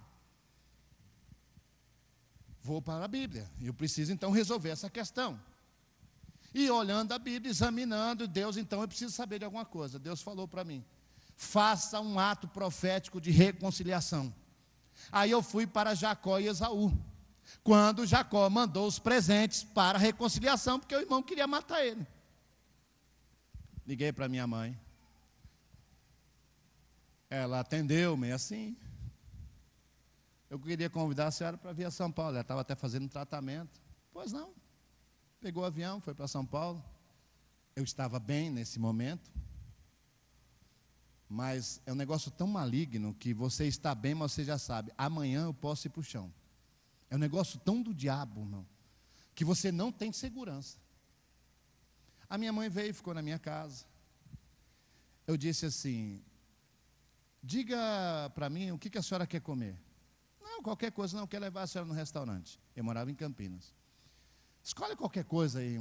Vou para a Bíblia, eu preciso então resolver essa questão. E olhando a Bíblia, examinando, Deus, então eu preciso saber de alguma coisa. Deus falou para mim, faça um ato profético de reconciliação. Aí eu fui para Jacó e Esaú, quando Jacó mandou os presentes para a reconciliação, porque o irmão queria matar ele. Liguei para minha mãe, ela atendeu meio assim. Eu queria convidar a senhora para vir a São Paulo, ela estava até fazendo um tratamento. Pois não, pegou o avião, foi para São Paulo. Eu estava bem nesse momento, mas é um negócio tão maligno que você está bem, mas você já sabe, amanhã eu posso ir para o chão. É um negócio tão do diabo, irmão, que você não tem segurança. A minha mãe veio e ficou na minha casa. Eu disse assim, diga para mim o que a senhora quer comer. Não, qualquer coisa, não, eu quero levar a senhora no restaurante. Eu morava em Campinas. Escolhe qualquer coisa aí,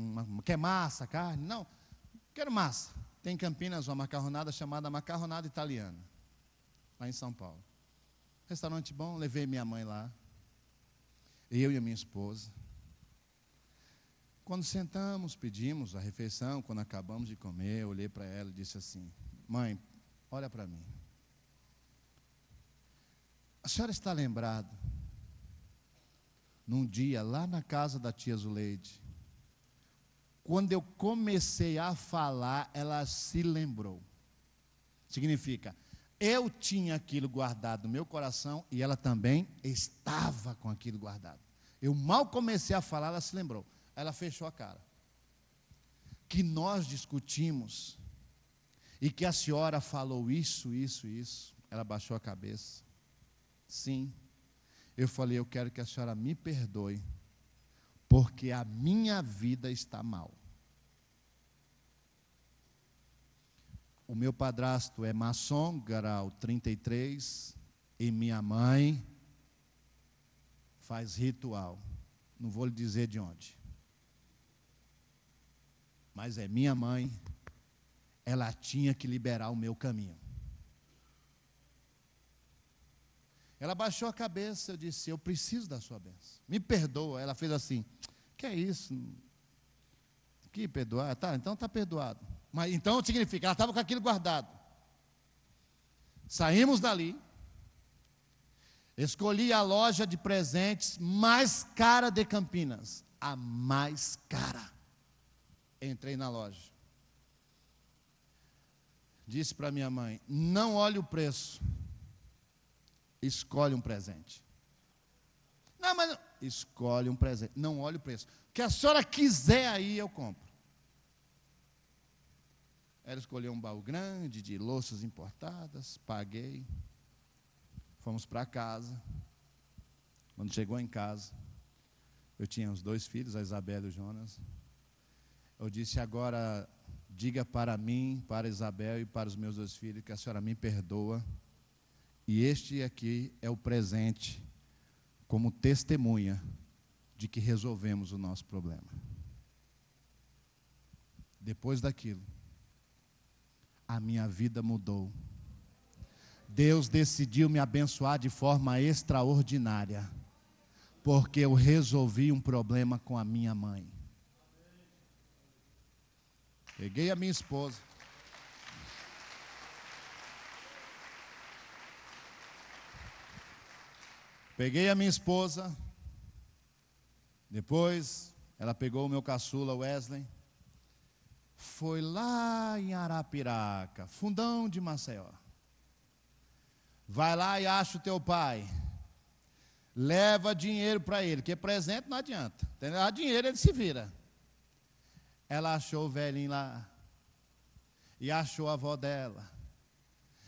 quer massa, carne? Não, quero massa. Tem em Campinas uma macarronada chamada macarronada italiana, lá em São Paulo. Restaurante bom, levei minha mãe lá, eu e a minha esposa. Quando sentamos, pedimos a refeição, quando acabamos de comer, eu olhei para ela e disse assim, mãe, olha para mim. A senhora está lembrada, num dia lá na casa da tia Zuleide, quando eu comecei a falar, ela se lembrou. Significa, eu tinha aquilo guardado no meu coração e ela também estava com aquilo guardado. Eu mal comecei a falar, ela se lembrou. Ela fechou a cara. Que nós discutimos e que a senhora falou isso. Ela baixou a cabeça. Sim. Eu falei, eu quero que a senhora me perdoe, porque a minha vida está mal. O meu padrasto é maçom, grau 33, e minha mãe faz ritual. Não vou lhe dizer de onde. Mas é minha mãe, ela tinha que liberar o meu caminho. Ela baixou a cabeça, eu disse, eu preciso da sua bênção. Me perdoa. Ela fez assim, que é isso? Que perdoar? Tá, então está perdoado. Mas então significa, ela estava com aquilo guardado. Saímos dali, escolhi a loja de presentes mais cara de Campinas, a mais cara. Entrei na loja. Disse para minha mãe, não olhe o preço. Escolhe um presente. Não, mas não. Escolhe um presente. Não olhe o preço. O que a senhora quiser aí, eu compro. Ela escolheu um baú grande de louças importadas. Paguei. Fomos para casa. Quando chegou em casa, eu tinha os 2 filhos, a Isabela e o Jonas. Eu disse, agora diga para mim, para a Isabel e para os meus 2 filhos, que a senhora me perdoa. E este aqui é o presente, como testemunha de que resolvemos o nosso problema. Depois daquilo, a minha vida mudou. Deus decidiu me abençoar de forma extraordinária, porque eu resolvi um problema com a minha mãe. Peguei a minha esposa. Peguei a minha esposa, depois ela pegou o meu caçula Wesley, foi lá em Arapiraca, Fundão de Maceió. Vai lá e acha o teu pai, leva dinheiro para ele, porque presente não adianta, entendeu? Dinheiro ele se vira. Ela achou o velhinho lá, e achou a avó dela,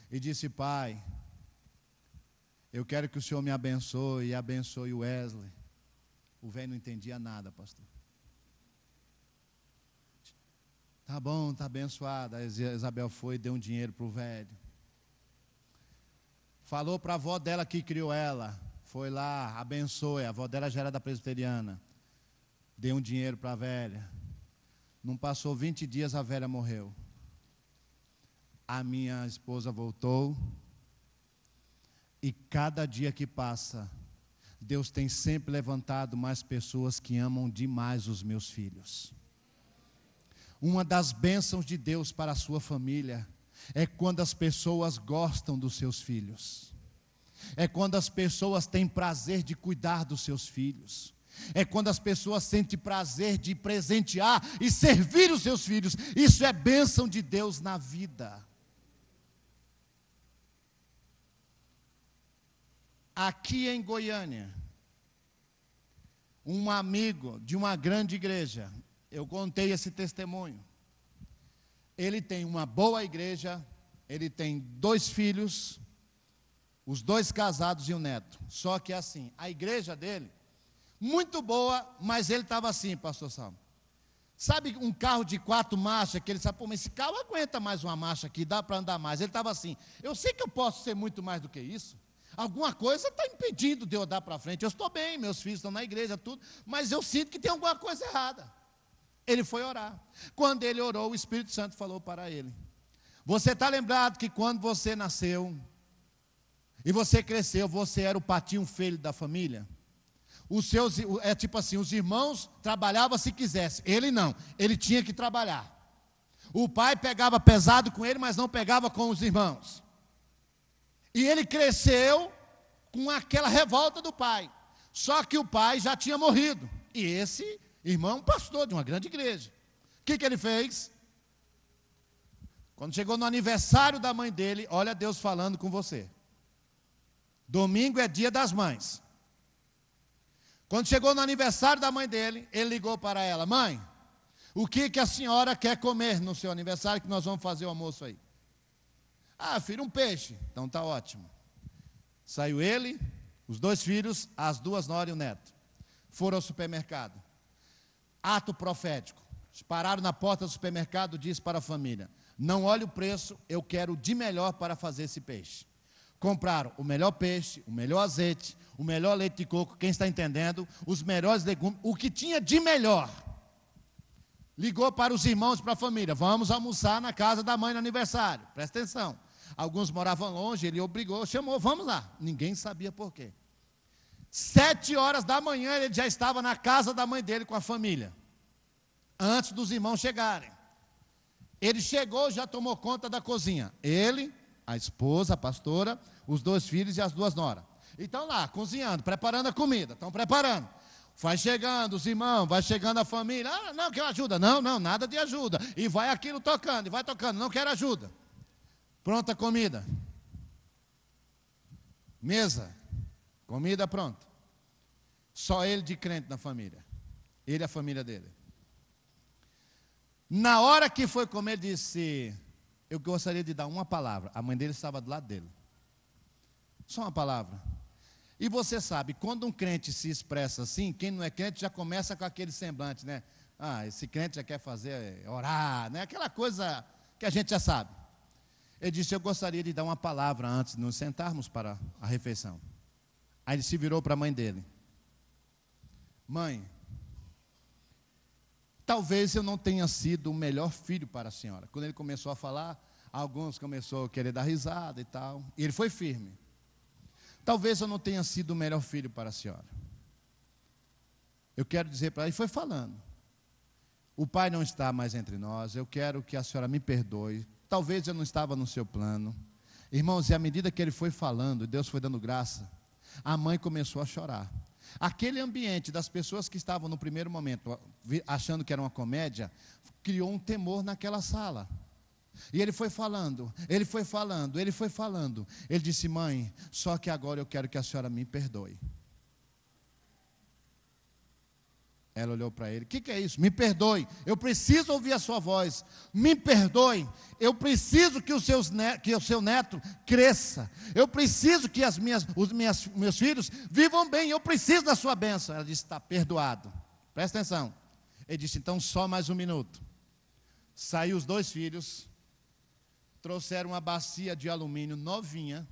e disse, pai, eu quero que o Senhor me abençoe e abençoe o Wesley. O velho não entendia nada, pastor. Tá bom, tá abençoado. A Isabel foi e deu um dinheiro para o velho. Falou para a avó dela que criou ela. Foi lá, abençoe. A avó dela já era da presbiteriana. Dei um dinheiro para a velha. Não passou 20 dias, a velha morreu. A minha esposa voltou. E cada dia que passa, Deus tem sempre levantado mais pessoas que amam demais os meus filhos. Uma das bênçãos de Deus para a sua família é quando as pessoas gostam dos seus filhos. É quando as pessoas têm prazer de cuidar dos seus filhos. É quando as pessoas sentem prazer de presentear e servir os seus filhos. Isso é bênção de Deus na vida. Aqui em Goiânia, um amigo de uma grande igreja, eu contei esse testemunho. Ele tem uma boa igreja, ele tem 2 filhos, os 2 casados e um neto. Só que assim, a igreja dele, muito boa, mas ele estava assim, pastor Salmo. Sabe um carro de 4 marchas, que ele sabe, pô, mas esse carro aguenta mais uma marcha aqui, dá para andar mais. Ele estava assim, eu sei que eu posso ser muito mais do que isso. Alguma coisa está impedindo de eu dar para frente. Eu estou bem, meus filhos estão na igreja, tudo, mas eu sinto que tem alguma coisa errada. Ele foi orar. Quando ele orou, o Espírito Santo falou para ele: você está lembrado que quando você nasceu e você cresceu, você era o patinho feio da família? É tipo assim, os irmãos trabalhavam se quisesse, ele não, ele tinha que trabalhar. O pai pegava pesado com ele, mas não pegava com os irmãos. E ele cresceu com aquela revolta do pai. Só que o pai já tinha morrido. E esse irmão, pastor de uma grande igreja. O que ele fez? Quando chegou no aniversário da mãe dele, olha Deus falando com você. Domingo é dia das mães. Quando chegou no aniversário da mãe dele, ele ligou para ela: mãe, o que a senhora quer comer no seu aniversário, que nós vamos fazer o almoço aí? Ah, filho, um peixe. Então está ótimo. Saiu ele, os 2 filhos, as 2 noras e o neto. Foram ao supermercado. Ato profético. Pararam na porta do supermercado, disse para a família: não olhe o preço, eu quero de melhor para fazer esse peixe. Compraram o melhor peixe, o melhor azeite, o melhor leite de coco, quem está entendendo? Os melhores legumes, o que tinha de melhor. Ligou para os irmãos, para a família: vamos almoçar na casa da mãe no aniversário. Presta atenção. Alguns moravam longe, ele obrigou, chamou, vamos lá. Ninguém sabia por quê. 7 horas da manhã ele já estava na casa da mãe dele com a família, antes dos irmãos chegarem. Ele chegou, já tomou conta da cozinha. Ele, a esposa, a pastora, os 2 filhos e as 2 noras. E estão lá, cozinhando, preparando a comida. Estão preparando. Vai chegando os irmãos, vai chegando a família. Ah, não, quer ajuda? Não, nada de ajuda. E vai aquilo tocando, e vai tocando. Não quero ajuda. Pronta a comida. Mesa. Comida pronta. Só ele de crente na família. Ele e a família dele. Na hora que foi comer, ele disse: eu gostaria de dar uma palavra. A mãe dele estava do lado dele. Só uma palavra. E você sabe, quando um crente se expressa assim, quem não é crente já começa com aquele semblante, né? Ah, esse crente já quer fazer, orar, né? Aquela coisa que a gente já sabe. Ele disse: eu gostaria de dar uma palavra antes de nos sentarmos para a refeição. Aí ele se virou para a mãe dele: mãe, talvez eu não tenha sido o melhor filho para a senhora. Quando ele começou a falar, alguns começaram a querer dar risada e tal. E ele foi firme. Talvez eu não tenha sido o melhor filho para a senhora. Eu quero dizer para ela, e foi falando: o pai não está mais entre nós, eu quero que a senhora me perdoe. Talvez eu não estava no seu plano. Irmãos, e à medida que ele foi falando, Deus foi dando graça, a mãe começou a chorar. Aquele ambiente das pessoas que estavam no primeiro momento, achando que era uma comédia, criou um temor naquela sala. E ele foi falando, ele foi falando, ele foi falando. Ele disse: mãe, só que agora eu quero que a senhora me perdoe. Ela olhou para ele: o que é isso? Me perdoe, eu preciso ouvir a sua voz. Me perdoe, eu preciso que o seu neto cresça. Eu preciso que meus filhos vivam bem. Eu preciso da sua bênção. Ela disse: está perdoado. Presta atenção. Ele disse: então só mais um minuto. Saiu os 2 filhos, trouxeram uma bacia de alumínio novinha,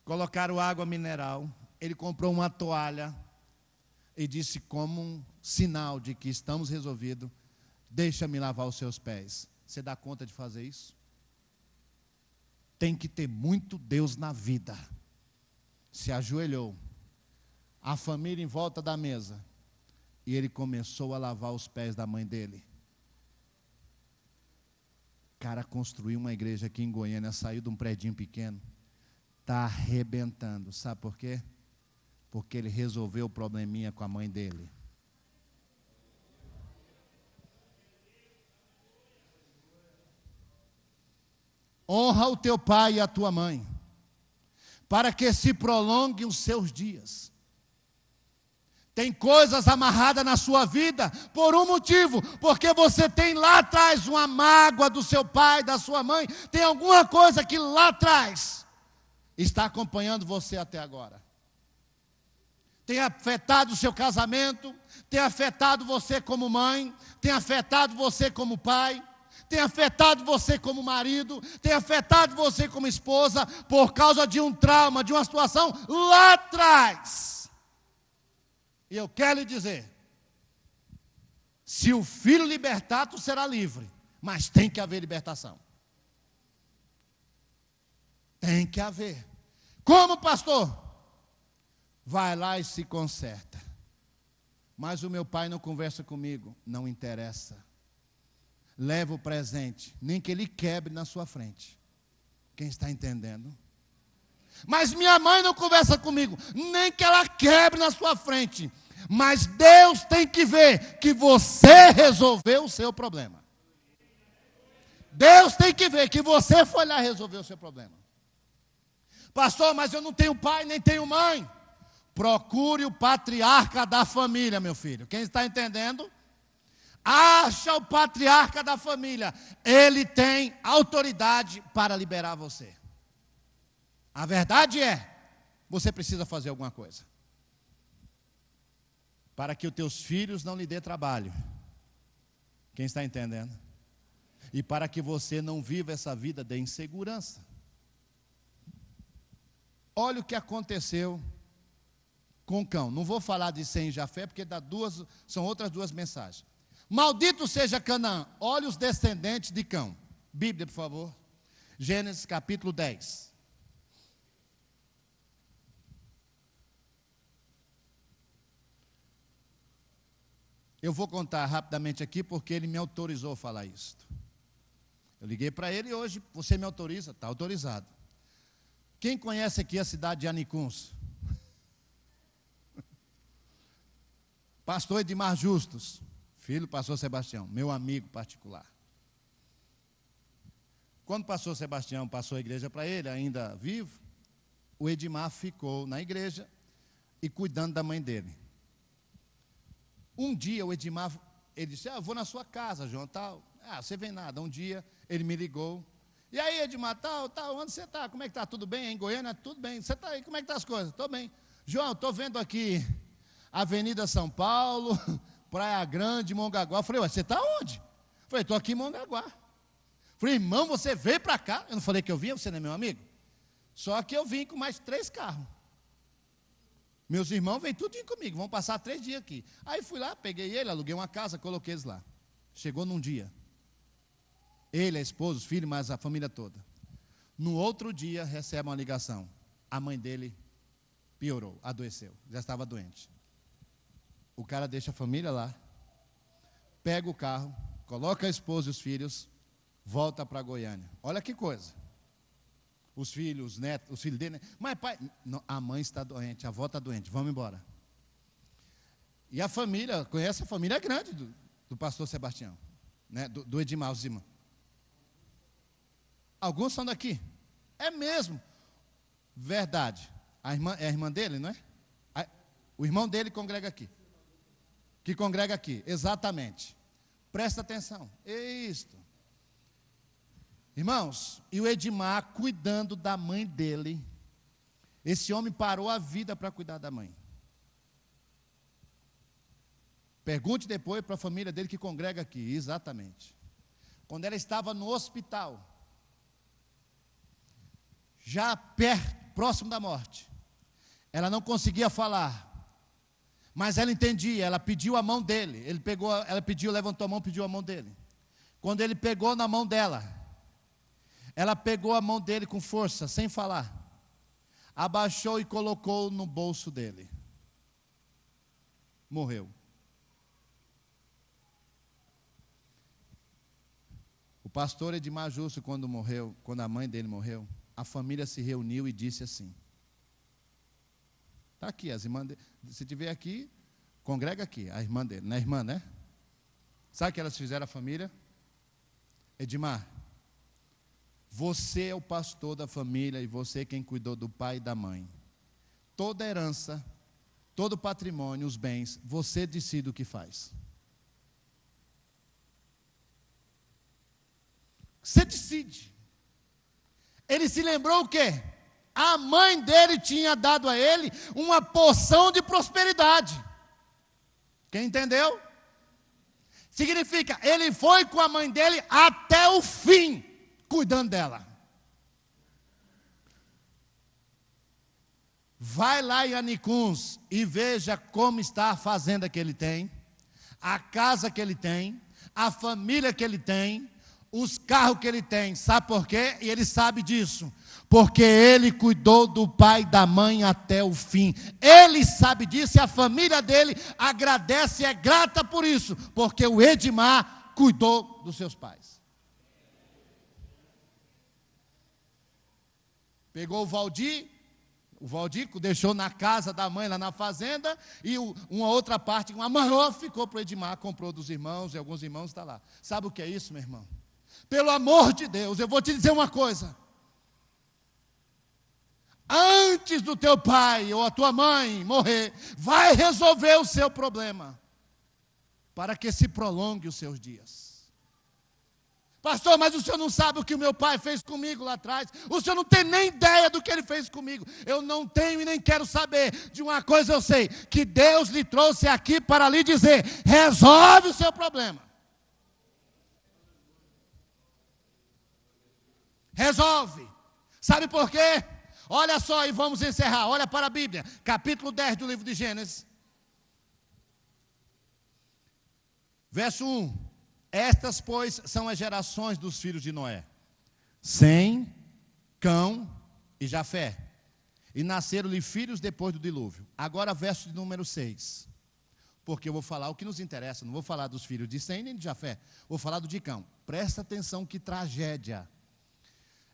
colocaram água mineral. Ele comprou uma toalha, e disse, como um sinal de que estamos resolvidos, deixa-me lavar os seus pés. Você dá conta de fazer isso? Tem que ter muito Deus na vida. Se ajoelhou, a família em volta da mesa, e ele começou a lavar os pés da mãe dele. O cara construiu uma igreja aqui em Goiânia, saiu de um predinho pequeno, está arrebentando. Sabe por quê? Porque ele resolveu o probleminha com a mãe dele. Honra o teu pai e a tua mãe, para que se prolonguem os seus dias. Tem coisas amarradas na sua vida por um motivo, porque você tem lá atrás uma mágoa do seu pai, da sua mãe, tem alguma coisa que lá atrás está acompanhando você até agora. Tem afetado o seu casamento, tem afetado você como mãe, tem afetado você como pai, tem afetado você como marido, tem afetado você como esposa, por causa de um trauma, de uma situação lá atrás. E eu quero lhe dizer, se o filho libertar, tu será livre, mas tem que haver libertação. Tem que haver. Como, pastor? Vai lá e se conserta. Mas o meu pai não conversa comigo. Não interessa. Leva o presente, nem que ele quebre na sua frente. Quem está entendendo? Mas minha mãe não conversa comigo, nem que ela quebre na sua frente. Mas Deus tem que ver que você resolveu o seu problema. Deus tem que ver que você foi lá resolver o seu problema. Pastor, mas eu não tenho pai, nem tenho mãe. Procure o patriarca da família, meu filho. Quem está entendendo? Acha o patriarca da família. Ele tem autoridade para liberar você. A verdade é, você precisa fazer alguma coisa. Para que os teus filhos não lhe dê trabalho. Quem está entendendo? E para que você não viva essa vida de insegurança. Olha o que aconteceu com Cão. Não vou falar de Sem e Jafé, porque são outras duas mensagens. Maldito seja Canaã. Olha os descendentes de Cão. Bíblia, por favor. Gênesis capítulo 10. Eu vou contar rapidamente aqui, porque ele me autorizou a falar isso. Eu liguei para ele hoje, você me autoriza? Está autorizado. Quem conhece aqui a cidade de Anicuns? Pastor Edmar Justus, filho do pastor Sebastião, meu amigo particular. Quando o pastor Sebastião passou a igreja para ele, ainda vivo, o Edmar ficou na igreja e cuidando da mãe dele. Um dia o Edmar, ele disse, eu vou na sua casa, João, tal. Você vem nada. Um dia ele me ligou. E aí, Edmar, tal, onde você está? Como é que está? Tudo bem? Em Goiânia? Tudo bem. Você está aí? Como é que estão as coisas? Estou bem. João, estou vendo aqui Avenida São Paulo, Praia Grande, Mongaguá. Eu falei, você está onde? Eu falei, estou aqui em Mongaguá. Eu falei, irmão, você veio para cá? Eu não falei que eu vinha, você não é meu amigo? Só que eu vim com mais 3 carros. Meus irmãos vêm tudo comigo, vão passar 3 dias aqui. Aí fui lá, peguei ele, aluguei uma casa, coloquei eles lá. Chegou num dia. Ele, a esposa, os filhos, mas a família toda. No outro dia, recebe uma ligação. A mãe dele piorou, adoeceu, já estava doente. O cara deixa a família lá, pega o carro, coloca a esposa e os filhos, volta para Goiânia. Olha que coisa. Os filhos, os netos, os filhos dele. Mas pai, não, a mãe está doente, a avó está doente, vamos embora. E a família, conhece a família grande do pastor Sebastião, né? do Edmar, os irmãos. Alguns são daqui. É mesmo. Verdade. É a irmã dele, não é? O irmão dele congrega aqui. Que congrega aqui, exatamente. Presta atenção. É isto. Irmãos, e o Edmar cuidando da mãe dele. Esse homem parou a vida para cuidar da mãe. Pergunte depois para a família dele que congrega aqui, exatamente. Quando ela estava no hospital, já próximo da morte, ela não conseguia falar, Mas ela entendia, ela pediu a mão dele. Ela pediu, levantou a mão, pediu a mão dele. Quando ele pegou na mão dela, ela pegou a mão dele com força, sem falar. Abaixou e colocou no bolso dele. Morreu. O pastor Edmar Justo, quando a mãe dele morreu, a família se reuniu e disse assim: está aqui, as irmãs dele, se estiver aqui, congrega aqui, a irmã dele, não é irmã, né? Sabe o que elas fizeram, a família? Edmar, você é o pastor da família e você é quem cuidou do pai e da mãe. Toda a herança, todo o patrimônio, os bens, você decide o que faz. Você decide. Ele se lembrou o quê? A mãe dele tinha dado a ele uma porção de prosperidade. Quem entendeu? Significa, ele foi com a mãe dele até o fim, cuidando dela. Vai lá em Anicuns e veja como está a fazenda que ele tem, a casa que ele tem, a família que ele tem, os carros que ele tem. Sabe por quê? E ele sabe disso. Porque ele cuidou do pai e da mãe até o fim. Ele sabe disso e a família dele agradece e é grata por isso. Porque o Edmar cuidou dos seus pais. Pegou o Valdir deixou na casa da mãe, lá na fazenda, e uma outra parte, uma maior, ficou para o Edmar, comprou dos irmãos, e alguns irmãos estão lá. Sabe o que é isso, meu irmão? Pelo amor de Deus, eu vou te dizer uma coisa. Antes do teu pai ou a tua mãe morrer, vai resolver o seu problema, para que se prolongue os seus dias. Pastor, mas o senhor não sabe o que o meu pai fez comigo lá atrás. O senhor não tem nem ideia do que ele fez comigo. Eu não tenho e nem quero saber. De uma coisa eu sei, que Deus lhe trouxe aqui para lhe dizer: resolve o seu problema. Resolve. Sabe por quê? Olha só e vamos encerrar. Olha para a Bíblia, capítulo 10 do livro de Gênesis. Verso 1. Estas, pois, são as gerações dos filhos de Noé: Sem, Cão e Jafé. E nasceram-lhe filhos depois do dilúvio. Agora verso de número 6. Porque eu vou falar o que nos interessa. Não vou falar dos filhos de Sem nem de Jafé. Vou falar do de Cão. Presta atenção, que tragédia.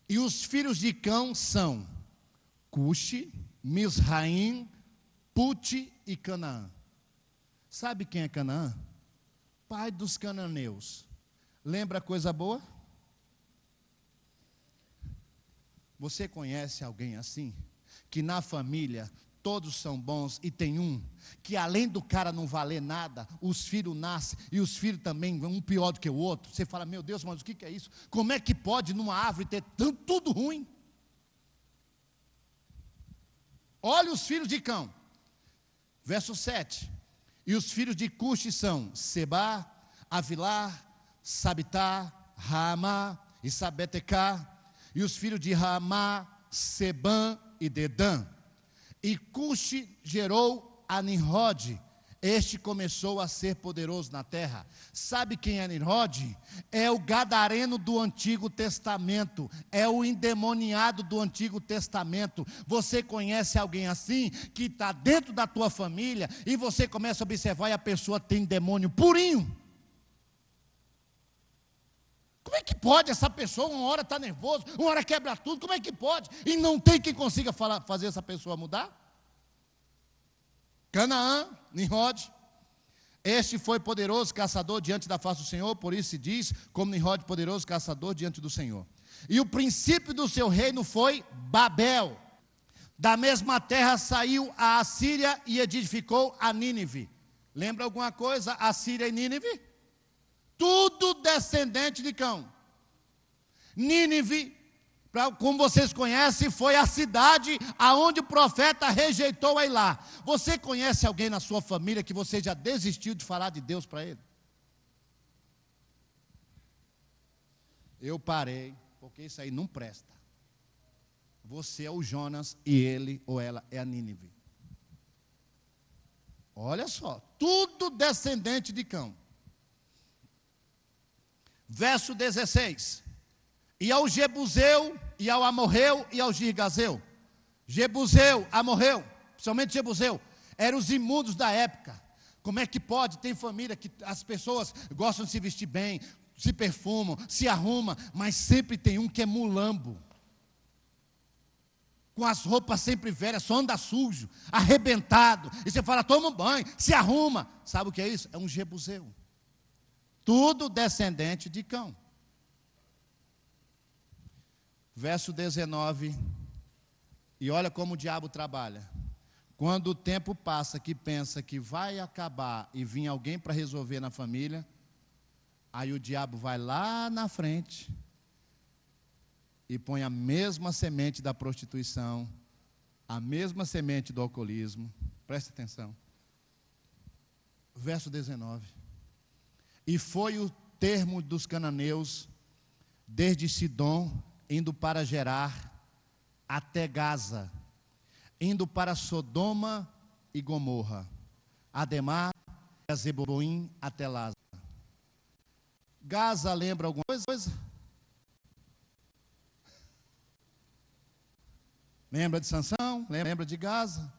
E os filhos de Cão são Cuxi, Misraim, Pute e Canaã. Sabe quem é Canaã? Pai dos cananeus. Lembra coisa boa? Você conhece alguém assim? Que na família todos são bons e tem um que, além do cara não valer nada, os filhos nascem e os filhos também, um pior do que o outro. Você fala: meu Deus, mas o que é isso? Como é que pode numa árvore ter tudo ruim? Olha os filhos de Cão. Verso 7. E os filhos de Cuxi são Sebá, Avilar, Sabitá, Ramá e Sabetecá. E os filhos de Ramá, Sebã e Dedã. E Cuxi gerou a Nimrod. Este começou a ser poderoso na terra. Sabe quem é Nimrod? É o gadareno do Antigo Testamento. É o endemoniado do Antigo Testamento. Você conhece alguém assim, que está dentro da tua família, e você começa a observar e a pessoa tem demônio purinho. Como é que pode essa pessoa, uma hora está nervoso, uma hora quebra tudo, como é que pode? E não tem quem consiga fazer essa pessoa mudar? Canaã, Nimrod, este foi poderoso caçador diante da face do Senhor, por isso se diz, como Nimrod, poderoso caçador diante do Senhor. E o princípio do seu reino foi Babel. Da mesma terra saiu a Assíria e edificou a Nínive. Lembra alguma coisa? Assíria e Nínive? Tudo descendente de Cão. Nínive, como vocês conhecem, foi a cidade aonde o profeta rejeitou a ir lá. Você conhece alguém na sua família que você já desistiu de falar de Deus para ele? Eu parei, porque isso aí não presta. Você é o Jonas e ele ou ela é a Nínive. Olha só, tudo descendente de Cão. Verso 16. E ao Jebuseu, e ao Amorreu, e ao Girgazeu. Jebuseu, Amorreu, principalmente Jebuseu, eram os imundos da época. Como é que pode? Tem família que as pessoas gostam de se vestir bem, se perfumam, se arrumam, mas sempre tem um que é mulambo. Com as roupas sempre velhas, só anda sujo, arrebentado. E você fala, toma um banho, se arruma. Sabe o que é isso? É um Jebuseu. Tudo descendente de Cão. Verso 19. E olha como o diabo trabalha. Quando o tempo passa que pensa que vai acabar e vir alguém para resolver na família, aí o diabo vai lá na frente e põe a mesma semente da prostituição, a mesma semente do alcoolismo. Preste atenção. Verso 19. E foi o termo dos cananeus, desde Sidom, indo para Gerar, até Gaza, indo para Sodoma e Gomorra, Ademar, Zeboim, até Lázaro. Gaza lembra alguma coisa? Lembra de Sansão? Lembra de Gaza?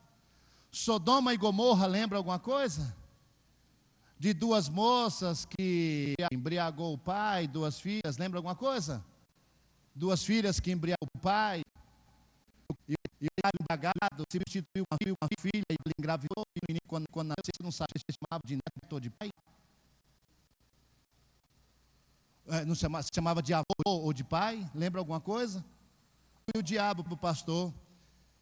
Sodoma e Gomorra lembra alguma coisa? De duas moças que embriagou o pai, duas filhas, lembra alguma coisa? Duas filhas que embriagou o pai, e o embriagado substituiu uma filha e ele engravidou, e o menino, quando nasceu, não sabe se chamava de neto ou de pai. Não se chamava de avô ou de pai, lembra alguma coisa? E o diabo para o pastor,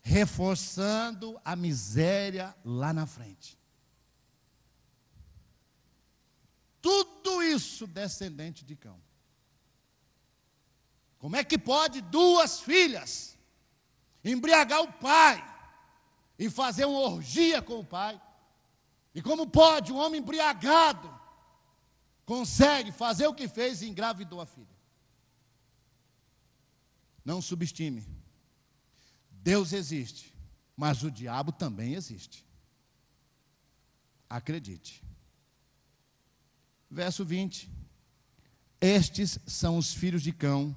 reforçando a miséria lá na frente. Tudo isso descendente de Cão. Como é que pode duas filhas embriagar o pai e fazer uma orgia com o pai? E como pode um homem embriagado consegue fazer o que fez e engravidou a filha? Não subestime. Deus existe, mas o diabo também existe. Acredite. Verso 20. Estes são os filhos de Cão,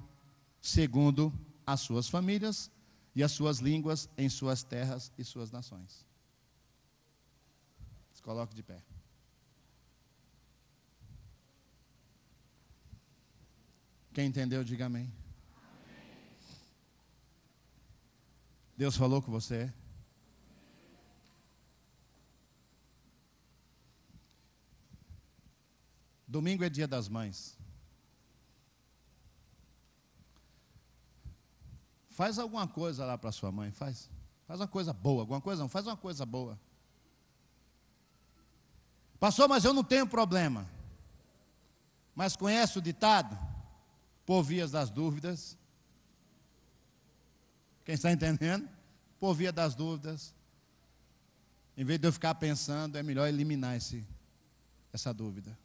segundo as suas famílias e as suas línguas em suas terras e suas nações. Se coloque de pé. Quem entendeu, diga amém. Deus falou com você? Domingo é dia das mães. Faz alguma coisa lá para sua mãe, faz uma coisa boa, alguma coisa não, faz uma coisa boa. Pastor, mas eu não tenho problema. Mas conhece o ditado? Por vias das dúvidas. Quem está entendendo? Por via das dúvidas. Em vez de eu ficar pensando, é melhor eliminar essa dúvida.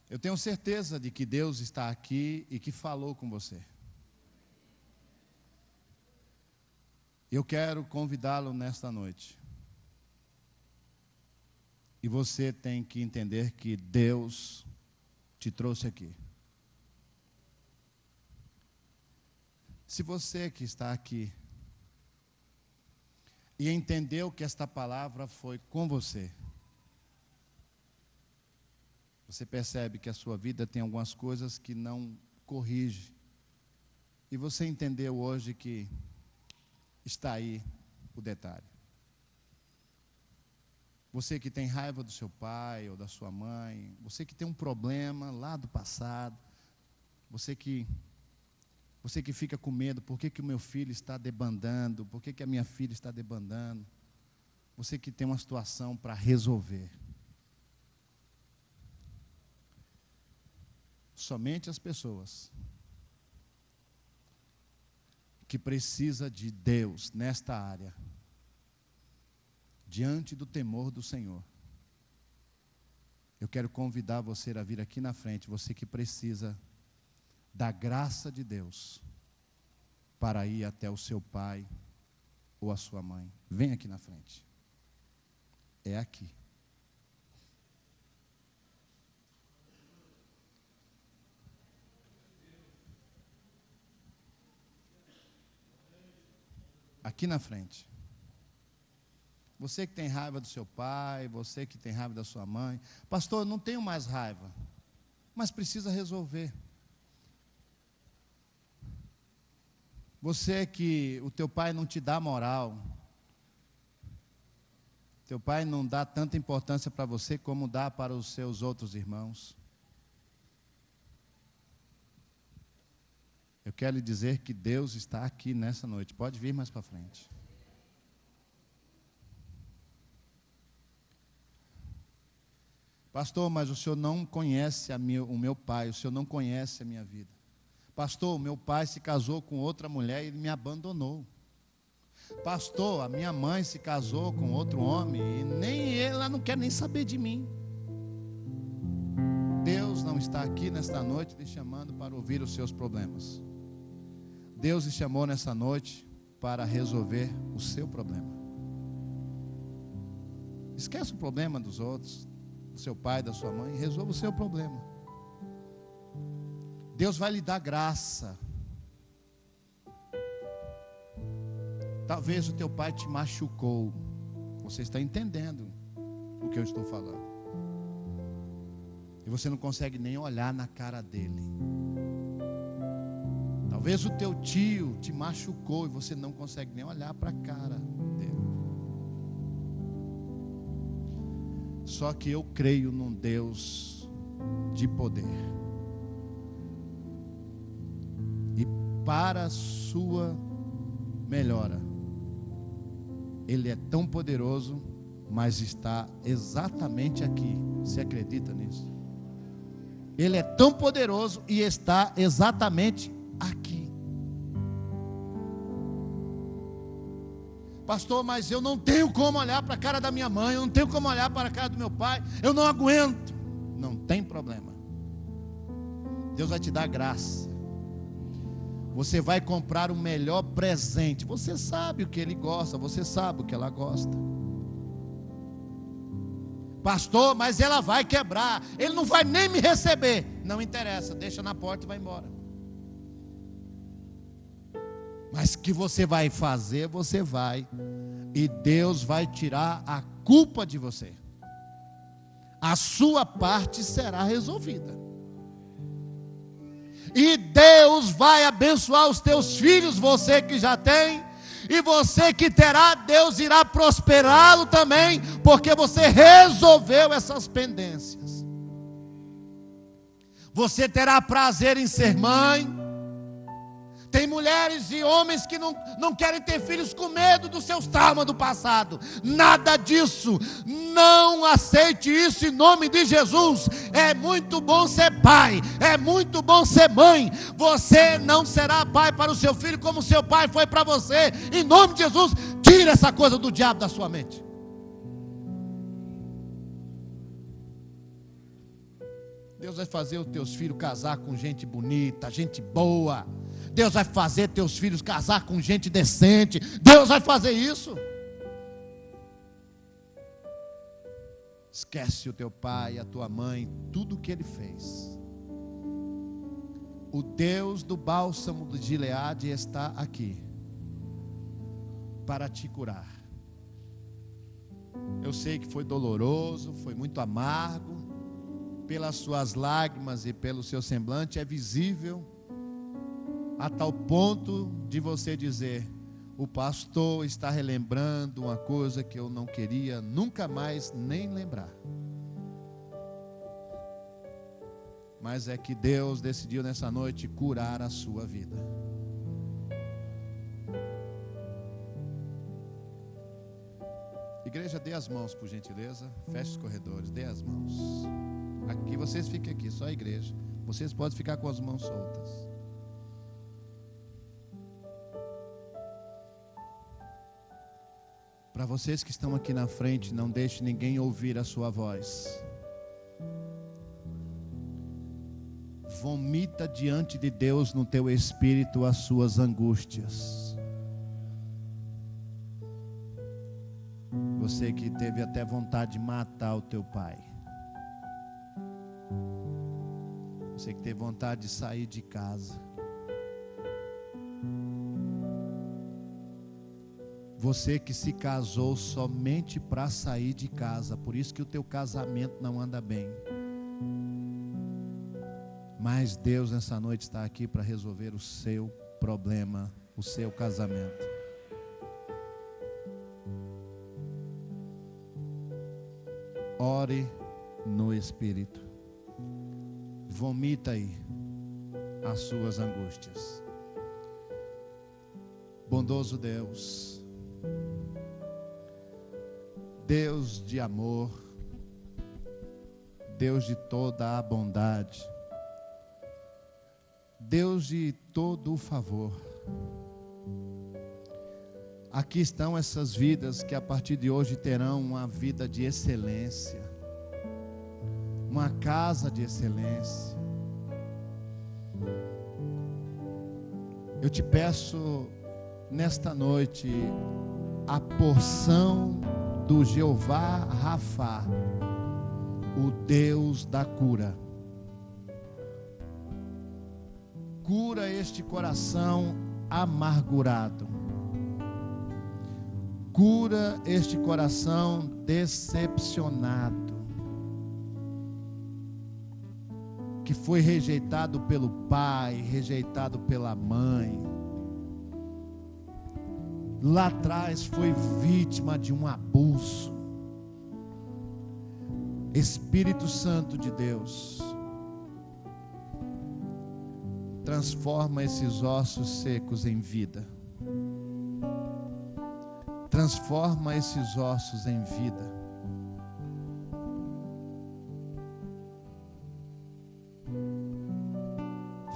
Eu tenho certeza de que Deus está aqui e que falou com você. Eu quero convidá-lo nesta noite. E você tem que entender que Deus te trouxe aqui. Se você que está aqui e entendeu que esta palavra foi com você, você percebe que a sua vida tem algumas coisas que não corrige. E você entendeu hoje que está aí o detalhe. Você que tem raiva do seu pai ou da sua mãe, você que tem um problema lá do passado, você que fica com medo, por que o meu filho está debandando, por que a minha filha está debandando, você que tem uma situação para resolver. Somente as pessoas que precisam de Deus nesta área, diante do temor do Senhor. Eu quero convidar você a vir aqui na frente, você que precisa da graça de Deus para ir até o seu pai ou a sua mãe. Vem aqui na frente. é aqui. Aqui na frente. Você que tem raiva do seu pai, você que tem raiva da sua mãe. Pastor, eu não tenho mais raiva, mas precisa resolver. Você que o teu pai não te dá moral, teu pai não dá tanta importância para você como dá para os seus outros irmãos. Eu quero lhe dizer que Deus está aqui nessa noite. Pode vir mais para frente. Pastor, mas o senhor não conhece o meu pai, o senhor não conhece a minha vida. Pastor, meu pai se casou com outra mulher e ele me abandonou. Pastor, a minha mãe se casou com outro homem e nem ela não quer nem saber de mim. Deus não está aqui nesta noite lhe chamando para ouvir os seus problemas. Deus lhe chamou nessa noite para resolver o seu problema. Esquece o problema dos outros, do seu pai, da sua mãe, e resolva o seu problema. Deus vai lhe dar graça. Talvez o teu pai te machucou. Você está entendendo o que eu estou falando. E você não consegue nem olhar na cara dele. Talvez o teu tio te machucou e você não consegue nem olhar para a cara dele. Só que eu creio num Deus de poder. E para a sua melhora, Ele é tão poderoso, mas está exatamente aqui. Você acredita nisso? Ele é tão poderoso e está exatamente aqui. Pastor, mas eu não tenho como olhar para a cara da minha mãe, eu não tenho como olhar para a cara do meu pai, eu não aguento. Não tem problema. Deus vai te dar graça. Você vai comprar o melhor presente. Você sabe o que ele gosta, você sabe o que ela gosta. Pastor, mas ela vai quebrar, ele não vai nem me receber. Não interessa, deixa na porta e vai embora. Mas que você vai fazer, você vai. E Deus vai tirar a culpa de você. A sua parte será resolvida. E Deus vai abençoar os teus filhos, você que já tem. E você que terá, Deus irá prosperá-lo também, porque você resolveu essas pendências. Você terá prazer em ser mãe. Tem mulheres e homens que não querem ter filhos com medo dos seus traumas do passado. Nada disso. Não aceite isso em nome de Jesus. É muito bom ser pai. É muito bom ser mãe. Você não será pai para o seu filho como seu pai foi para você. Em nome de Jesus, tira essa coisa do diabo da sua mente. Deus vai fazer os teus filhos casar com gente bonita, gente boa. Deus vai fazer teus filhos casar com gente decente. Deus vai fazer isso. Esquece o teu pai, a tua mãe, tudo o que ele fez. O Deus do bálsamo de Gileade está aqui para te curar. Eu sei que foi doloroso, foi muito amargo. Pelas suas lágrimas e pelo seu semblante é visível, a tal ponto de você dizer: o pastor está relembrando uma coisa que eu não queria nunca mais nem lembrar. Mas é que Deus decidiu nessa noite curar a sua vida. Igreja, dê as mãos por gentileza. Feche os corredores, dê as mãos. Aqui, vocês fiquem aqui, só a igreja. Vocês podem ficar com as mãos soltas. Para vocês que estão aqui na frente, não deixe ninguém ouvir a sua voz. Vomita diante de Deus no teu espírito as suas angústias. você que teve até vontade de matar o teu pai. Você que teve vontade de sair de casa. Você que se casou somente para sair de casa, por isso que o teu casamento não anda bem. Mas Deus nessa noite está aqui para resolver o seu problema, o seu casamento. Ore no Espírito. Vomita aí as suas angústias. Bondoso Deus, Deus de amor, Deus de toda a bondade, Deus de todo o favor. Aqui estão essas vidas que a partir de hoje terão uma vida de excelência, uma casa de excelência. Eu te peço nesta noite a porção do Jeová Rafá, o Deus da cura. Cura este coração amargurado. Cura este coração decepcionado, que foi rejeitado pelo pai, rejeitado pela mãe. Lá atrás foi vítima de um abuso. Espírito Santo de Deus, transforma esses ossos secos em vida. Transforma esses ossos em vida.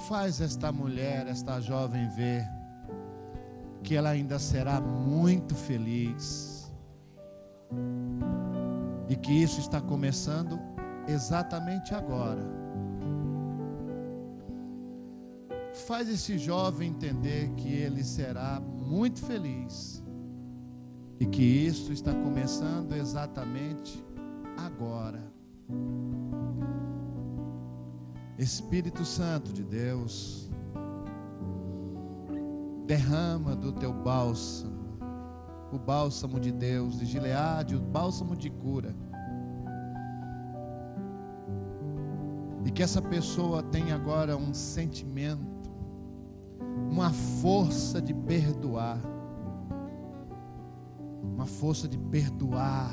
Faz esta mulher, esta jovem ver que ela ainda será muito feliz. E que isso está começando exatamente agora. Faz esse jovem entender que ele será muito feliz. E que isso está começando exatamente agora. Espírito Santo de Deus, derrama do teu bálsamo, o bálsamo de Deus, de Gileade, o bálsamo de cura. E que essa pessoa tenha agora um sentimento, uma força de perdoar. Uma força de perdoar.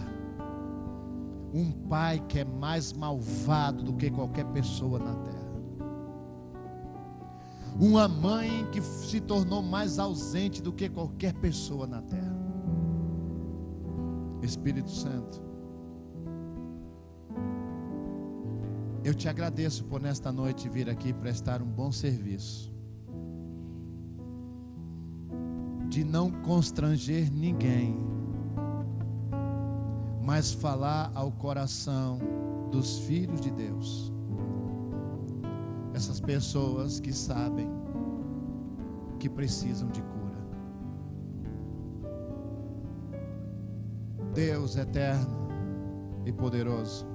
Um pai que é mais malvado do que qualquer pessoa na terra. Uma mãe que se tornou mais ausente do que qualquer pessoa na terra. Espírito Santo, eu te agradeço por nesta noite vir aqui prestar um bom serviço. De não constranger ninguém, mas falar ao coração dos filhos de Deus. Essas pessoas que sabem que precisam de cura. Deus eterno e poderoso,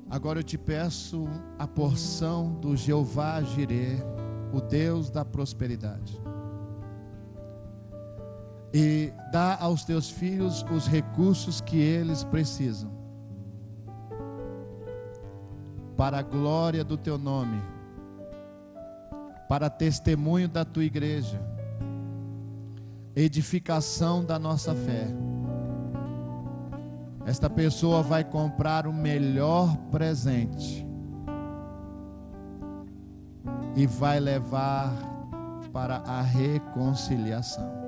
agora eu te peço a porção do Jeová Jirê, o Deus da prosperidade. E dá aos teus filhos os recursos que eles precisam, para a glória do teu nome, para testemunho da tua igreja, edificação da nossa fé. Esta pessoa vai comprar o melhor presente e vai levar para a reconciliação.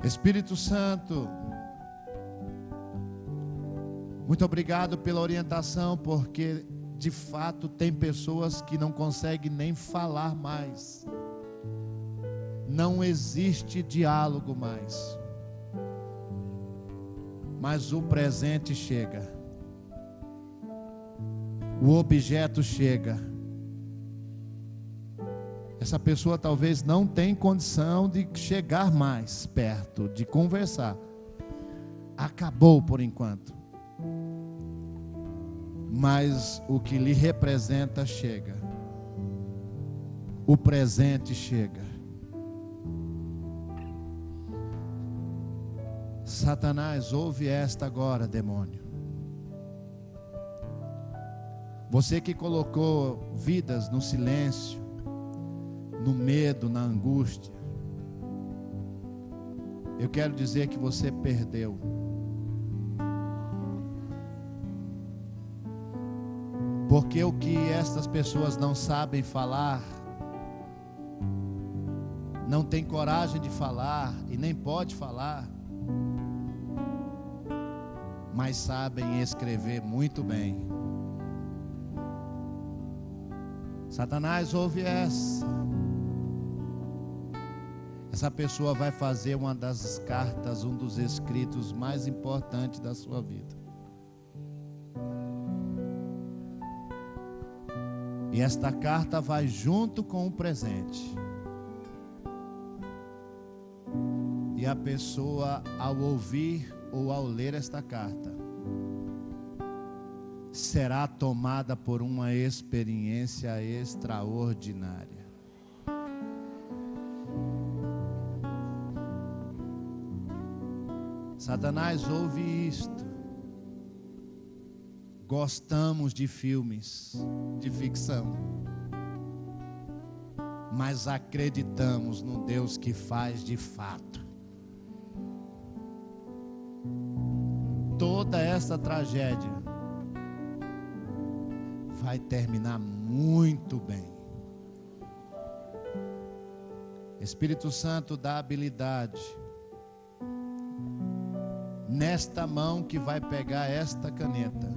Espírito Santo, muito obrigado pela orientação, porque de fato tem pessoas que não conseguem nem falar mais. Não existe diálogo mais. Mas o presente chega. O objeto chega. Essa pessoa talvez não tenha condição de chegar mais perto, de conversar. Acabou por enquanto. Mas o que lhe representa chega. O presente chega. Satanás, ouve esta agora, demônio. Você que colocou vidas no silêncio, no medo, na angústia, eu quero dizer que você perdeu. Porque o que estas pessoas não sabem falar, não tem coragem de falar e nem pode falar, mas sabem escrever muito bem. Satanás, ouve essa. Essa pessoa vai fazer uma das cartas, um dos escritos mais importantes da sua vida. E esta carta vai junto com o presente. E a pessoa, ao ouvir ou ao ler esta carta, será tomada por uma experiência extraordinária. Satanás, ouve isto. Gostamos de filmes de ficção, mas acreditamos no Deus que faz de fato. Toda essa tragédia vai terminar muito bem. Espírito Santo, dá habilidade nesta mão que vai pegar esta caneta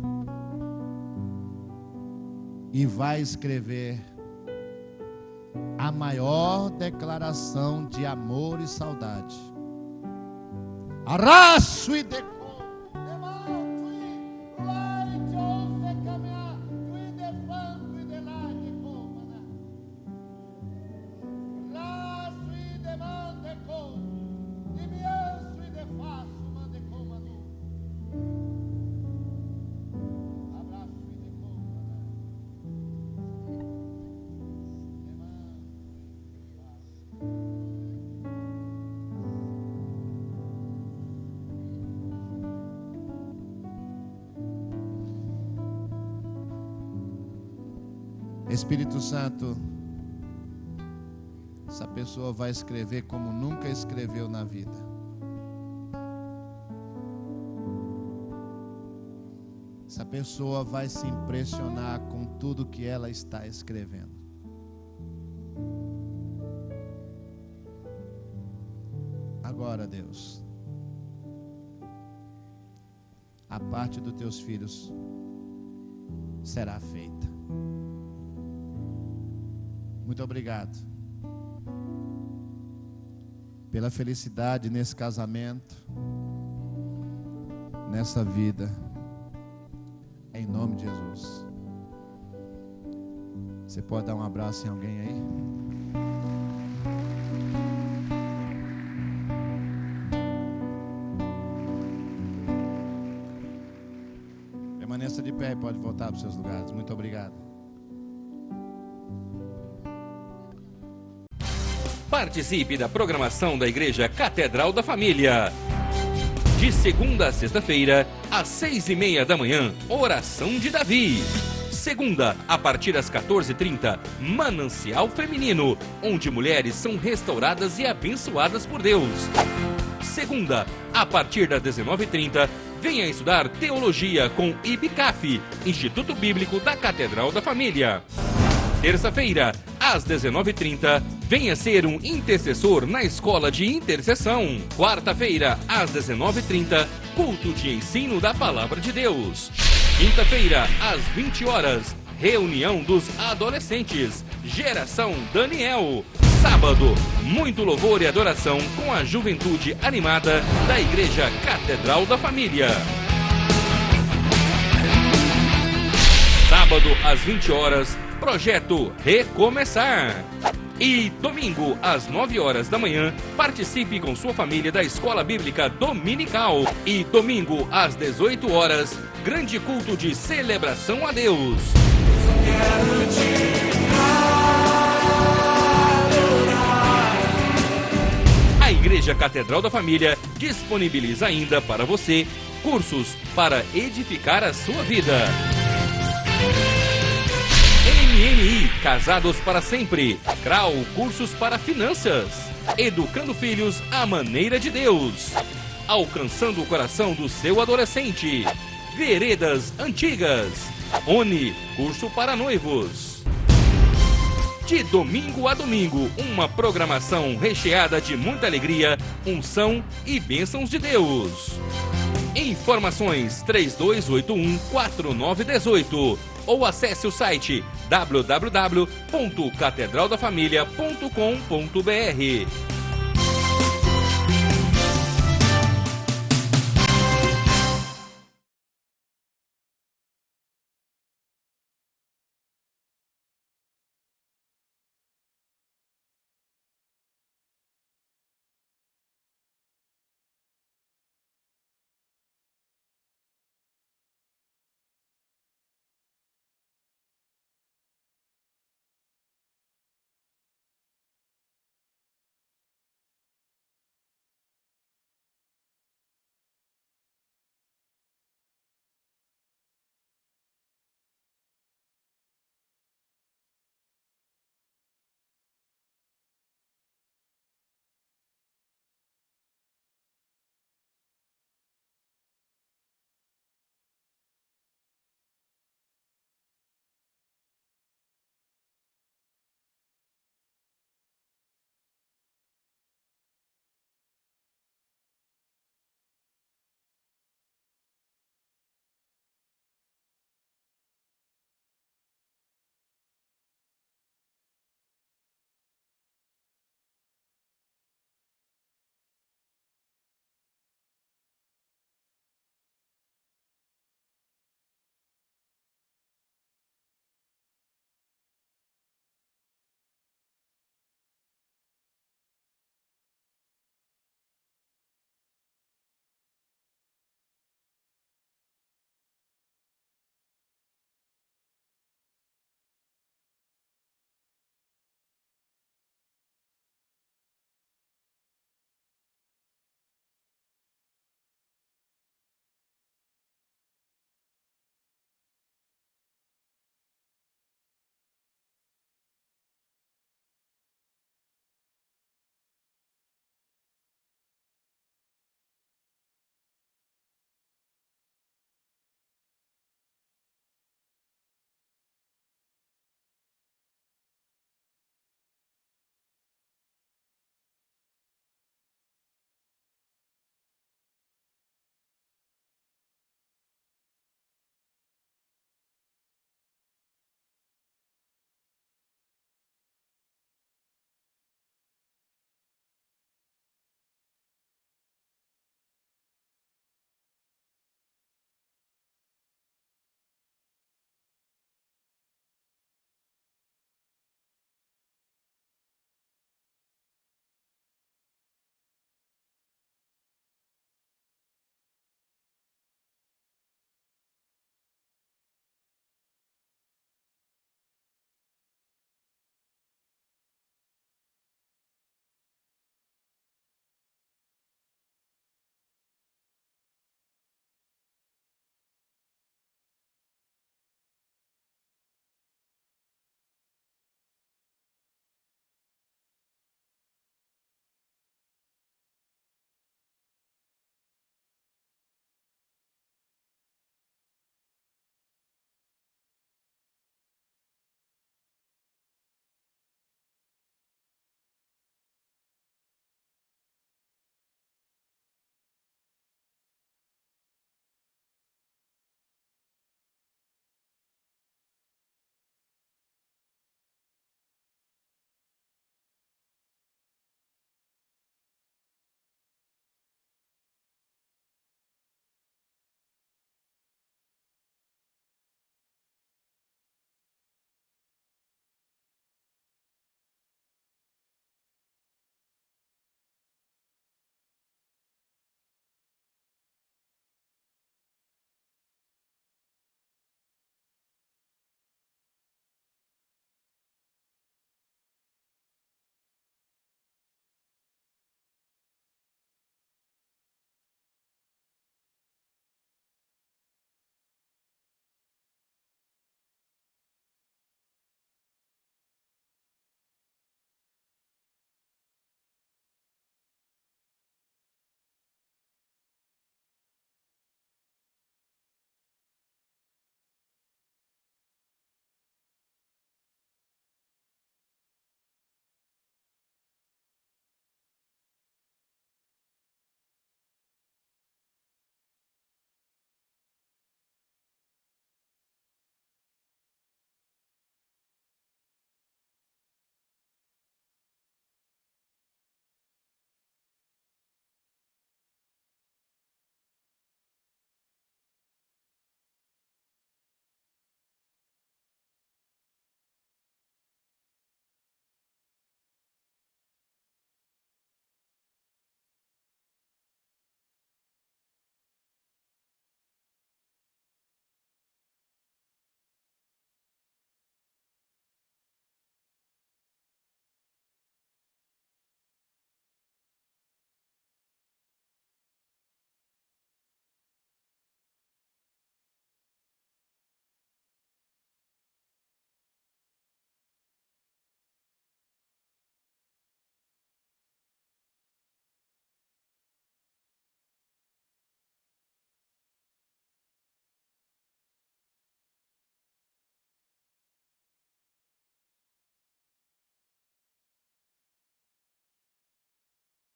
e vai escrever a maior declaração de amor e saudade. Arraço e deco. Espírito Santo, essa pessoa vai escrever como nunca escreveu na vida. Essa pessoa vai se impressionar com tudo que ela está escrevendo. Agora, Deus, a parte dos teus filhos será feita. Muito obrigado pela felicidade nesse casamento, nessa vida, em nome de Jesus. Você pode dar um abraço em alguém aí? Permaneça de pé e pode voltar para os seus lugares. Muito obrigado. Participe da programação da Igreja Catedral da Família. De segunda a sexta-feira, às 6:30 da manhã, Oração de Davi. Segunda, a partir das 14h30, Manancial Feminino, onde mulheres são restauradas e abençoadas por Deus. Segunda, a partir das 19h30, venha estudar Teologia com IBCAF, Instituto Bíblico da Catedral da Família. Terça-feira, às 19h30, venha ser um intercessor na Escola de Intercessão. Quarta-feira, às 19h30, culto de ensino da Palavra de Deus. Quinta-feira, às 20 horas, reunião dos adolescentes, Geração Daniel. Sábado, muito louvor e adoração com a juventude animada da Igreja Catedral da Família. Sábado, às 20 horas, Projeto Recomeçar. E domingo, às 9 horas da manhã, participe com sua família da Escola Bíblica Dominical. E domingo, às 18 horas, grande culto de celebração a Deus. A Igreja Catedral da Família disponibiliza ainda para você cursos para edificar a sua vida. MMI, Casados para Sempre. CRAU, cursos para finanças. Educando filhos à maneira de Deus. Alcançando o coração do seu adolescente. Veredas Antigas. ONI, curso para noivos. De domingo a domingo, uma programação recheada de muita alegria, unção e bênçãos de Deus. Informações 3281-4918 ou acesse o site www.catedraldafamilia.com.br.